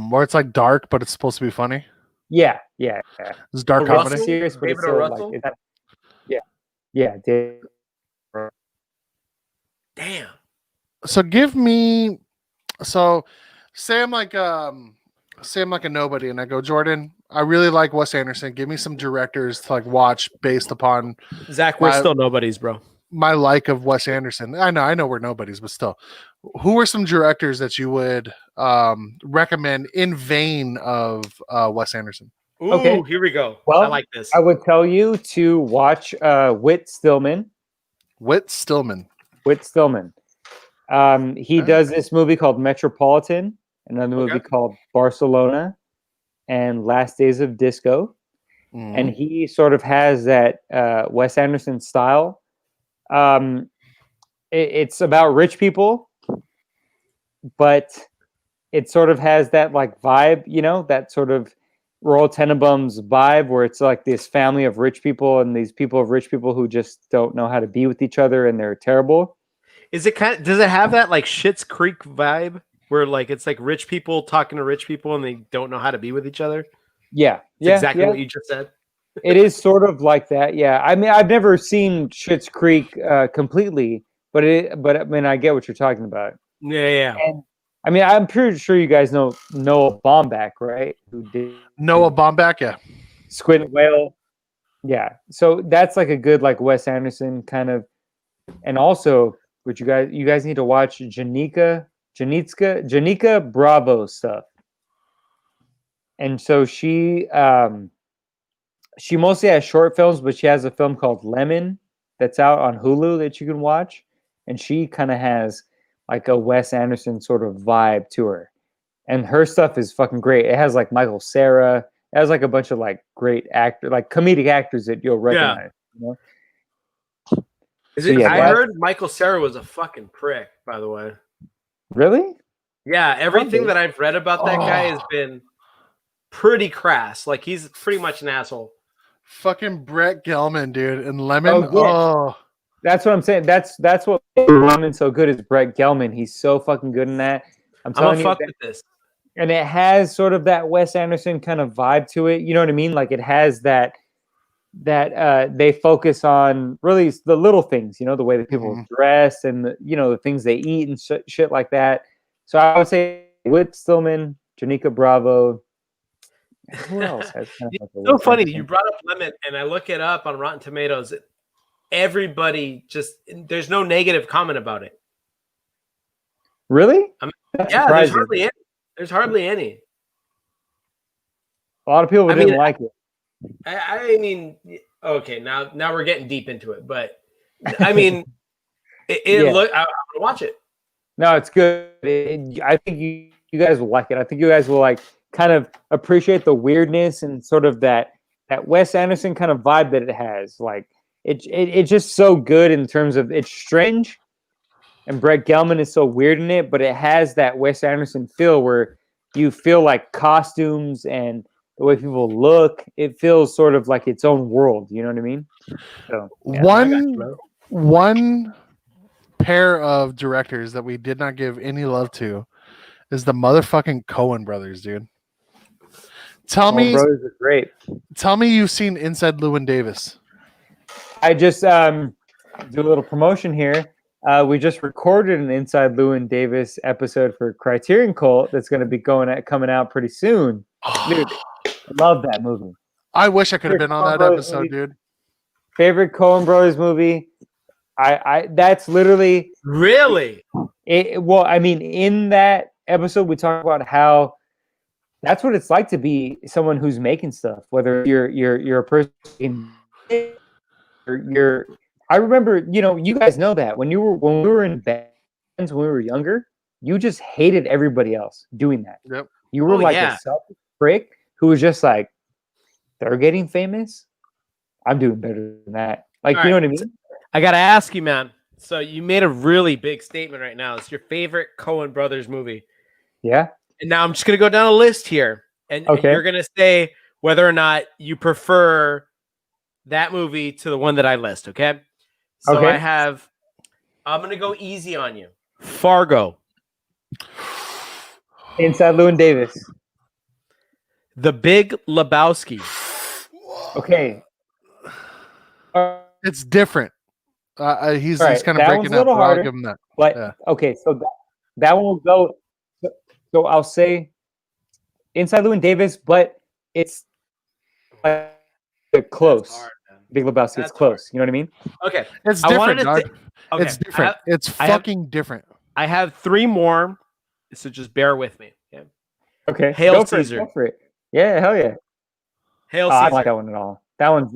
Speaker 1: Where it's like dark, but it's supposed to be funny.
Speaker 2: Yeah.
Speaker 1: It's dark comedy.
Speaker 2: Serious, but it's still like yeah.
Speaker 3: Damn.
Speaker 1: So say I'm like a nobody, and I go, Jordan, I really like Wes Anderson. Give me some directors to like watch based upon
Speaker 3: Zach. We're still nobodies, bro.
Speaker 1: My like of Wes Anderson. I know we're nobodies, but still, who are some directors that you would recommend in vein of Wes Anderson?
Speaker 3: Ooh,
Speaker 2: okay,
Speaker 3: here we go.
Speaker 2: Well,
Speaker 3: I like this.
Speaker 2: I would tell you to watch Whit Stillman.
Speaker 1: Whit Stillman.
Speaker 2: He does this movie called Metropolitan, another movie called Barcelona, and Last Days of Disco. And he sort of has that Wes Anderson style. It's about rich people, but it sort of has that like vibe, that sort of Royal Tenenbaums vibe, where it's like this family of rich people and these people of rich people who just don't know how to be with each other, and they're terrible.
Speaker 3: Does it have that like Schitt's Creek vibe where like it's like rich people talking to rich people and they don't know how to be with each other?
Speaker 2: Yeah.
Speaker 3: Exactly what you just said.
Speaker 2: It is sort of like that. Yeah. I mean, I've never seen Schitt's Creek completely, but I mean, I get what you're talking about.
Speaker 3: Yeah.
Speaker 2: And I mean, I'm pretty sure you guys know Noah Baumbach, right? Who did
Speaker 1: Noah Baumbach? Yeah.
Speaker 2: Squid and Whale. Yeah. So that's like a good like Wes Anderson kind of, and also which you guys need to watch Janica Bravo stuff. And so she mostly has short films, but she has a film called Lemon that's out on Hulu that you can watch. And she kind of has like a Wes Anderson sort of vibe to her. And her stuff is fucking great. It has like Michael Cera. It has like a bunch of like great like comedic actors that you'll recognize.
Speaker 3: Yeah. I heard Michael Cera was a fucking prick, by the way.
Speaker 2: Really?
Speaker 3: Yeah, everything that I've read about that guy has been pretty crass. Like he's pretty much an asshole.
Speaker 1: Fucking Brett Gelman, dude, and Lemon.
Speaker 2: That's what I'm saying. That's what made Lemon so good is Brett Gelman. He's so fucking good in that. I'm telling you.
Speaker 3: Fuck with this.
Speaker 2: And it has sort of that Wes Anderson kind of vibe to it. You know what I mean? Like it has that they focus on really the little things, the way that people dress and the things they eat and shit like that. So I would say Whit Stillman, Janica Bravo. Who else has kind of
Speaker 3: like so funny? You brought up Lemon, and I look it up on Rotten Tomatoes. Everybody there's no negative comment about it.
Speaker 2: Really?
Speaker 3: There's hardly any.
Speaker 2: A lot of people didn't like it.
Speaker 3: I mean, okay, now we're getting deep into it, but I mean, I'm gonna watch it.
Speaker 2: No, it's good. I think you guys will like it. I think you guys will like kind of appreciate the weirdness and sort of that Wes Anderson kind of vibe that it has. Like it's just so good in terms of it's strange, and Brett Gelman is so weird in it, but it has that Wes Anderson feel where you feel like costumes and the way people look. It feels sort of like its own world. You know what I mean? So yeah,
Speaker 1: one pair of directors that we did not give any love to is the motherfucking Coen brothers, dude. Tell me,
Speaker 2: brothers are great.
Speaker 1: Tell me you've seen Inside Llewyn Davis.
Speaker 2: I just do a little promotion here. We just recorded an Inside Llewyn Davis episode for Criterion Cult that's going to be coming out pretty soon. Dude, I love that movie.
Speaker 1: I wish I could have been on that episode, dude.
Speaker 2: Favorite Coen Brothers movie. I that's literally
Speaker 3: really.
Speaker 2: Well, I mean, in that episode, we talk about how that's what it's like to be someone who's making stuff. Whether you're a person, you're. I remember, you guys know that when we were in bands when we were younger, you just hated everybody else doing that.
Speaker 1: Yep.
Speaker 2: You were a selfish prick who was just like, they're getting famous. I'm doing better than that. Like, you know what I mean?
Speaker 3: I gotta ask you, man. So you made a really big statement right now. It's your favorite Coen Brothers movie.
Speaker 2: Yeah.
Speaker 3: And now I'm just gonna go down a list here, and you're gonna say whether or not you prefer that movie to the one that I list. Okay. So I'm gonna go easy on you. Fargo.
Speaker 2: Inside Llewyn Davis.
Speaker 3: The Big Lebowski.
Speaker 2: Okay.
Speaker 1: It's different. He's kind of breaking up.
Speaker 2: I'll
Speaker 1: give him that.
Speaker 2: But okay, so that one will go. So I'll say Inside Llewyn Davis, but it's close. Hard, Big Lebowski, it's close. Hard. You know what I mean?
Speaker 3: Okay,
Speaker 1: it's different, dog. It's different. It's fucking different.
Speaker 3: I have 3 more, so just bear with me.
Speaker 2: Okay.
Speaker 3: Hail Caesar.
Speaker 2: Go for it. Yeah, hell yeah.
Speaker 3: Hail Caesar.
Speaker 2: I don't like that one at all. That one's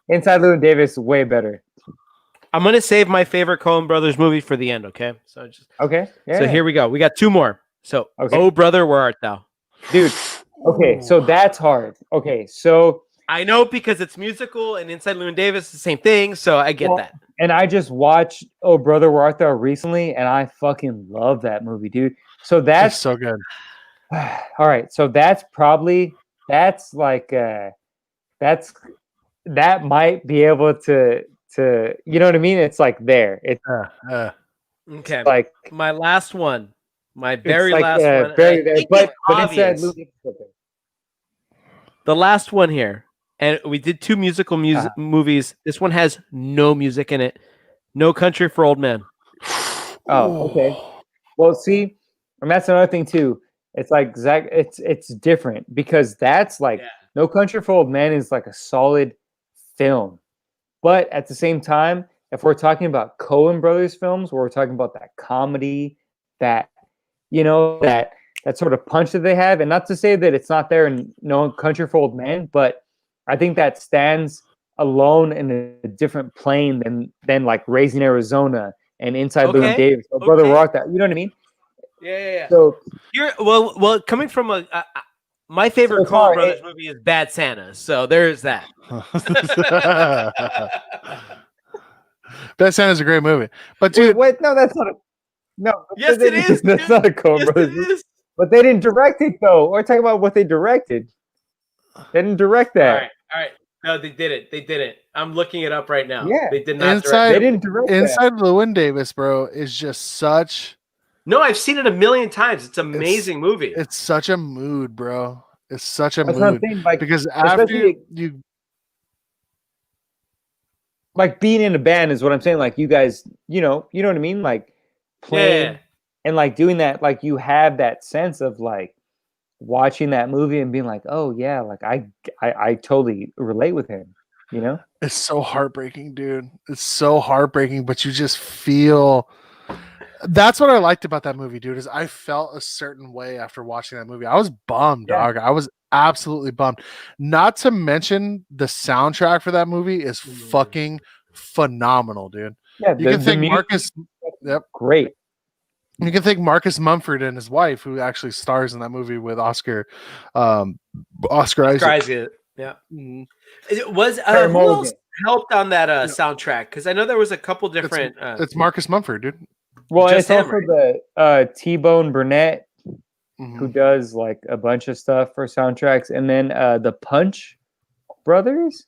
Speaker 2: Inside Llewyn Davis way better.
Speaker 3: I'm gonna save my favorite Coen Brothers movie for the end. Okay, so here we go. We got 2 more. So, Oh brother, where art thou,
Speaker 2: dude? Okay, so that's hard. Okay, so
Speaker 3: I know because it's musical and Inside Llewyn Davis is the same thing, so I get that.
Speaker 2: And I just watched Oh Brother, Where Art Thou recently, and I fucking love that movie, dude. So that's
Speaker 1: so good.
Speaker 2: All right, so that might be able to you know what I mean? It's like there. It's
Speaker 3: okay.
Speaker 2: Like
Speaker 3: my last one, my very last one.
Speaker 2: But Inside
Speaker 3: the last one here, and we did 2 musical movies. This one has no music in it. No Country for Old Men.
Speaker 2: Oh, okay. Well, see, and that's another thing too. It's like Zach. It's different because that's like No Country for Old Men is like a solid film, but at the same time, if we're talking about Coen Brothers films, where we're talking about that comedy, that that sort of punch that they have, and not to say that it's not there in No Country for Old Men, but I think that stands alone in a different plane than like Raising Arizona and Inside Llewyn Davis, or Brother Rock. That you know what I mean?
Speaker 3: Yeah.
Speaker 2: So
Speaker 3: you're well coming from my favorite Coen Brothers movie is Bad Santa, so there's that.
Speaker 1: Bad Santa's a great movie, but dude,
Speaker 2: wait, no, that's not a no.
Speaker 3: Yes, it is.
Speaker 2: That's not a Coen Brothers movie. But they didn't direct it though. We're talking about what they directed. They didn't direct that.
Speaker 3: All right. No, they didn't. I'm looking it up right now.
Speaker 2: Yeah,
Speaker 3: they did not.
Speaker 2: They didn't direct
Speaker 1: Inside Llewyn Davis, bro, is just such.
Speaker 3: No, I've seen it a million times. It's an amazing movie.
Speaker 1: It's such a mood, bro. It's such a
Speaker 2: That's
Speaker 1: mood
Speaker 2: thing, like,
Speaker 1: because after you
Speaker 2: like being in a band is what I'm saying. Like you guys, you know what I mean. Like playing and like doing that. Like you have that sense of like watching that movie and being like, oh yeah, like I totally relate with him. You know,
Speaker 1: it's so heartbreaking, dude. It's so heartbreaking, but you just feel. That's what I liked about that movie, dude, is I felt a certain way after watching that movie. I was bummed, dog. I was absolutely bummed. Not to mention the soundtrack for that movie is fucking phenomenal, dude.
Speaker 2: Yeah,
Speaker 1: you can thank Marcus. Yep.
Speaker 2: Great.
Speaker 1: You can thank Marcus Mumford and his wife, who actually stars in that movie with Oscar Isaac.
Speaker 3: Yeah.
Speaker 1: Mhm.
Speaker 3: It was
Speaker 2: Harry
Speaker 3: who
Speaker 2: Mulligan.
Speaker 3: else helped on that soundtrack? Because I know there was a couple different.
Speaker 1: It's Marcus Mumford, dude.
Speaker 2: Well,
Speaker 3: Just
Speaker 2: it's
Speaker 3: him,
Speaker 2: also the T-Bone Burnett
Speaker 1: Mhm.
Speaker 2: who does like a bunch of stuff for soundtracks, and then the Punch Brothers,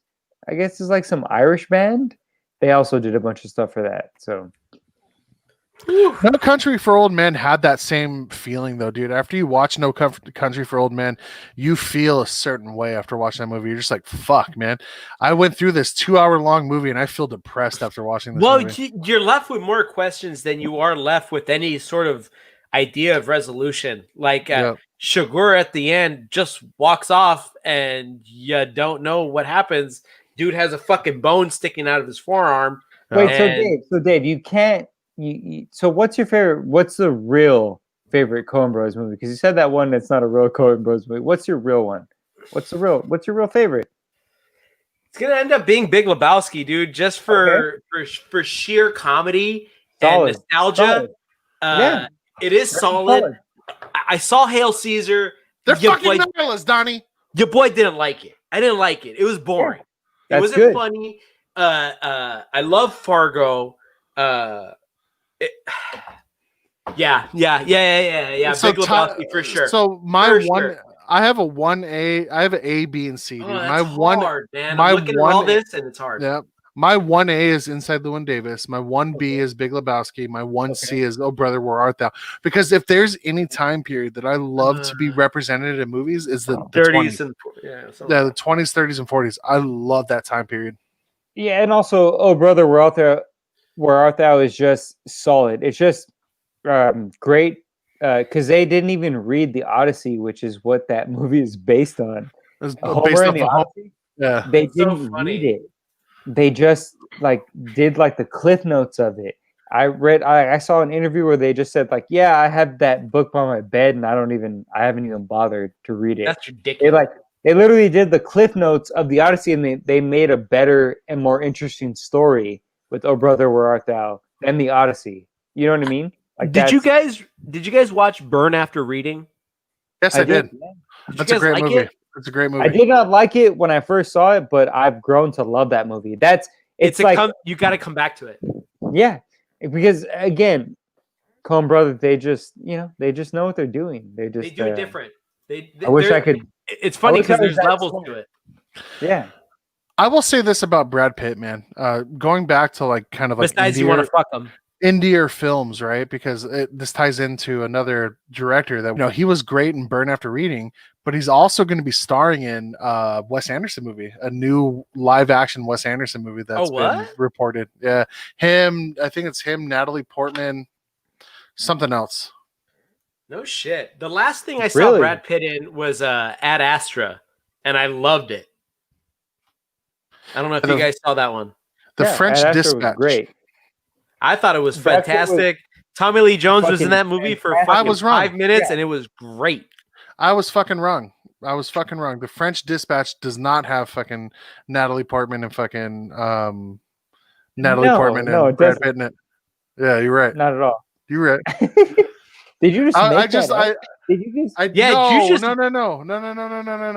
Speaker 2: I guess, is like some Irish band. They also did a bunch of stuff for that. So
Speaker 1: No Country for Old Men had that same feeling though, dude. After you watch No Country for Old Men, you feel a certain way after watching that movie. You're just like, fuck, man. I went through this 2-hour long movie and I feel depressed after watching this movie.
Speaker 3: You're left with more questions than you are left with any sort of idea of resolution. Like Shagur at the end just walks off and you don't know what happens. Dude has a fucking bone sticking out of his forearm.
Speaker 2: wait, so Dave, you can't. So what's your favorite? What's the real favorite Coen Bros movie? Because you said that one that's not a real Coen Bros movie. What's your real one? What's your real favorite?
Speaker 3: It's gonna end up being Big Lebowski, dude, just for sheer comedy and nostalgia.
Speaker 2: Yeah,
Speaker 3: it is solid. I saw Hail Caesar.
Speaker 1: They're fucking nihilists, Donnie.
Speaker 3: Your boy didn't like it. I didn't like it. It was boring. It wasn't funny. I love Fargo. Yeah.
Speaker 1: So
Speaker 3: Big Lebowski for sure.
Speaker 1: So I have a 1A. I have an A, B, and C. Dude.
Speaker 3: Hard, man. I'm looking at all this and it's hard.
Speaker 1: Yeah. My 1A is Inside Llewyn Davis. My 1B is Big Lebowski. My 1C is Oh Brother, Where Art Thou? Because if there's any time period that I love to be represented in movies, is the
Speaker 3: 30s
Speaker 1: 20s.
Speaker 3: and
Speaker 1: the 20s, 30s, and 40s. I love that time period.
Speaker 2: Yeah, and also Oh Brother, Where Art Thou is just solid. It's just great because they didn't even read the Odyssey, which is what that movie is based on. Homer and the Odyssey.
Speaker 1: Yeah,
Speaker 2: they didn't read it. They just like did like the cliff notes of it. I saw an interview where they just said like, yeah, I have that book by my bed and I haven't even bothered to read it.
Speaker 3: That's ridiculous.
Speaker 2: They literally did the cliff notes of the Odyssey and they made a better and more interesting story with Oh Brother, Where Art Thou than the Odyssey. You know what I mean? Like,
Speaker 3: did you guys watch Burn After Reading?
Speaker 1: Yes, I did. That's a great movie. It's a great movie.
Speaker 2: I did not like it when I first saw it, but I've grown to love that movie. It's like
Speaker 3: you got to come back to it.
Speaker 2: Yeah, because again, Coen Brothers, they just know what they're doing. They do
Speaker 3: it different.
Speaker 2: I wish I could.
Speaker 3: It's funny because there's levels to it.
Speaker 2: Yeah.
Speaker 1: I will say this about Brad Pitt, man. Going back to like kind of like
Speaker 3: besides you want to fuck him.
Speaker 1: Indier films, right? Because this ties into another director that he was great in Burn After Reading, but he's also going to be starring in Wes Anderson movie, a new live action Wes Anderson movie that's been reported. Yeah, I think it's him, Natalie Portman, something else.
Speaker 3: No shit. The last thing I saw Brad Pitt in was Ad Astra, and I loved it. I don't know if you guys saw that one.
Speaker 1: The French Dispatch.
Speaker 2: Great.
Speaker 3: I thought it was fantastic. Tommy Lee Jones was in that movie for fucking 5 minutes, and it was great.
Speaker 1: I was fucking wrong. The French Dispatch does not have fucking Natalie Portman and fucking Portman and Brad Pitt in it. Yeah, you're right.
Speaker 2: Not at all.
Speaker 1: You're right.
Speaker 2: Did you just make that up? Did you just?
Speaker 1: No.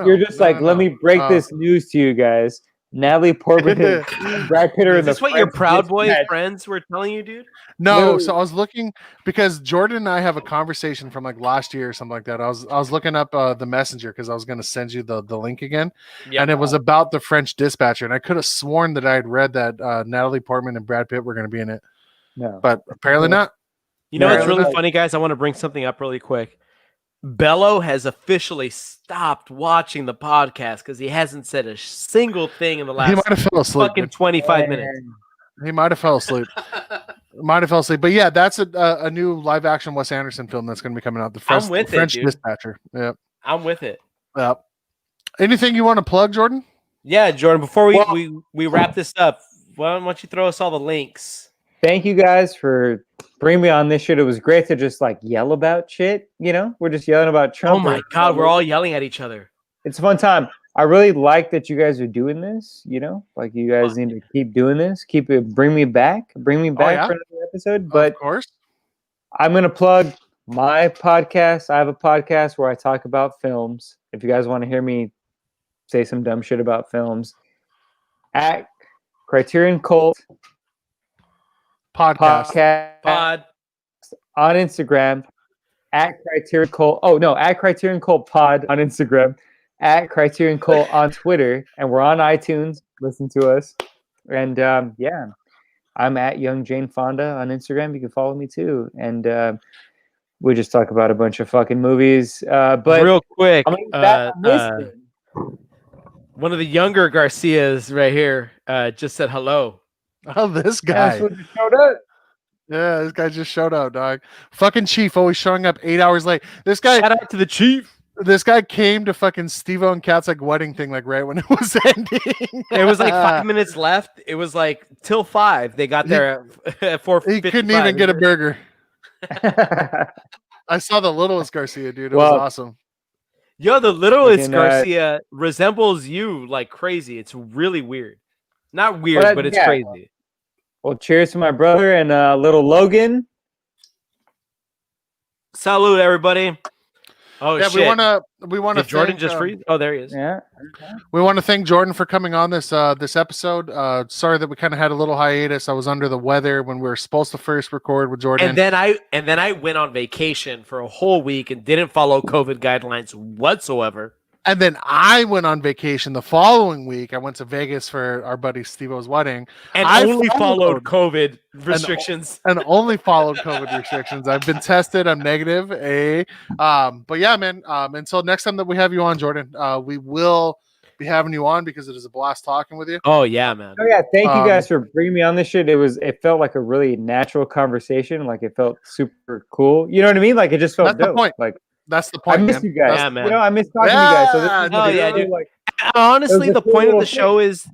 Speaker 2: You're just let me break this news to you guys. Natalie Portman and Brad Pitt are in the.
Speaker 3: Is this what your Proud Boys friends were telling you, dude?
Speaker 1: No, so I was looking because Jordan and I have a conversation from like last year or something like that. I was looking up the messenger because I was going to send you the link again, and it was about the French Dispatcher, and I could have sworn that I had read that Natalie Portman and Brad Pitt were going to be in it.
Speaker 2: No,
Speaker 1: but apparently not.
Speaker 3: You know what's really funny, guys? I want to bring something up really quick. Bello has officially stopped watching the podcast because he hasn't said a single thing in the last fucking 25 minutes.
Speaker 1: He might have fell asleep. But yeah, that's a new live action Wes Anderson film that's going to be coming out. The French Dispatcher. Yeah,
Speaker 3: I'm with it.
Speaker 1: Yeah. Anything you want to plug, Jordan?
Speaker 3: Yeah, Jordan. Before we wrap this up, why don't you throw us all the links?
Speaker 2: Thank you guys for bringing me on this shit. It was great to just like yell about shit. We're just yelling about Trump.
Speaker 3: Oh my God, we're all yelling at each other.
Speaker 2: It's a fun time. I really like that you guys are doing this. Like you guys need to keep doing this. Bring me back for another episode. But
Speaker 1: of course,
Speaker 2: I'm gonna plug my podcast. I have a podcast where I talk about films. If you guys want to hear me say some dumb shit about films, at Criterion Cult
Speaker 1: podcast.
Speaker 3: Pod.
Speaker 2: on Instagram, at Criterion Cult. Oh no, at Criterion Cult Pod on Instagram, at Criterion Cult on Twitter, and we're on iTunes. Listen to us, and yeah, I'm at Young Jane Fonda on Instagram. You can follow me too, and we just talk about a bunch of fucking movies. But
Speaker 3: real quick, one of the younger Garcias right here just said hello.
Speaker 1: Oh, this guy. Yeah, this guy just showed up, dog. Fucking Chief always showing up 8 hours late. This guy.
Speaker 3: Shout out to the Chief.
Speaker 1: This guy came to fucking Steve-O and Kat's like wedding thing, like right when it was ending.
Speaker 3: It was like 5 minutes left. It was like till 5. They got there at 4:55.
Speaker 1: He couldn't even get a burger. I saw the littlest Garcia, dude. It was awesome.
Speaker 3: Yo, the littlest Garcia resembles you like crazy. It's really weird. Not weird, but it's crazy.
Speaker 2: Well, cheers to my brother and little Logan.
Speaker 3: Salute, everybody. Oh
Speaker 1: yeah,
Speaker 3: shit!
Speaker 1: we want to.
Speaker 3: Jordan just freeze? Oh, there he is.
Speaker 2: Yeah.
Speaker 1: We want to thank Jordan for coming on this episode. Sorry that we kind of had a little hiatus. I was under the weather when we were supposed to first record with Jordan,
Speaker 3: and then I went on vacation for a whole week and didn't follow COVID guidelines whatsoever.
Speaker 1: And then I went on vacation the following week. I went to Vegas for our buddy Steve-O's wedding.
Speaker 3: And I only followed COVID restrictions.
Speaker 1: And only followed COVID restrictions. I've been tested. I'm negative. But yeah, man, until next time that we have you on, Jordan, we will be having you on because it is a blast talking with you.
Speaker 3: Oh, yeah, man.
Speaker 2: Oh, yeah. Thank you guys for bringing me on this shit. It felt like a really natural conversation. Like it felt super cool. You know what I mean? Like it just felt dope.
Speaker 1: The point.
Speaker 2: Like,
Speaker 1: that's the point.
Speaker 2: I miss you guys.
Speaker 3: Yeah, man.
Speaker 2: You know, I miss talking to you guys. So this
Speaker 3: dude. Like, honestly, the point of the show is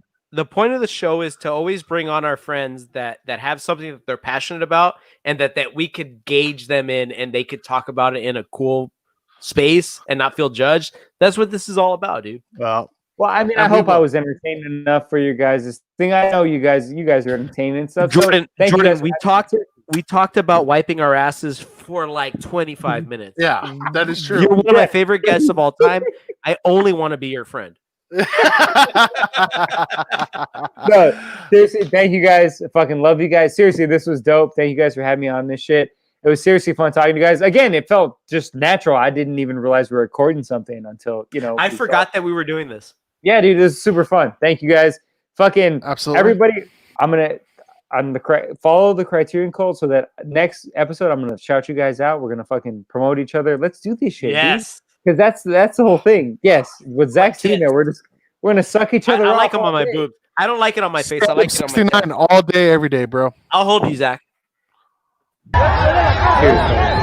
Speaker 3: to always bring on our friends that have something that they're passionate about and that we could gauge them in and they could talk about it in a cool space and not feel judged. That's what this is all about, dude.
Speaker 1: Well,
Speaker 2: I mean, I hope I was entertaining enough for you guys. This thing, I know you guys are entertaining and stuff.
Speaker 3: Jordan, we talked about wiping our asses for like 25 minutes.
Speaker 1: Yeah, that is true.
Speaker 3: You're one of my favorite guests of all time. I only want to be your friend.
Speaker 2: No, seriously, thank you guys. I fucking love you guys. Seriously, this was dope. Thank you guys for having me on this shit. It was seriously fun talking to you guys. Again, it felt just natural. I didn't even realize we were recording something until,
Speaker 3: I forgot that we were doing this.
Speaker 2: Yeah, dude, this is super fun. Thank you guys. Fucking
Speaker 1: absolutely.
Speaker 2: Everybody, follow the Criterion Cult so that next episode I'm gonna shout you guys out. We're gonna fucking promote each other. Let's do this shit.
Speaker 3: Yes,
Speaker 2: because that's the whole thing. Yes, with Zach sitting there, we're gonna suck each other.
Speaker 3: I like him on my boob. I don't like it on my face. I like it on my
Speaker 1: 69 all day, every day, bro.
Speaker 3: I'll hold you, Zach.
Speaker 2: Cheers.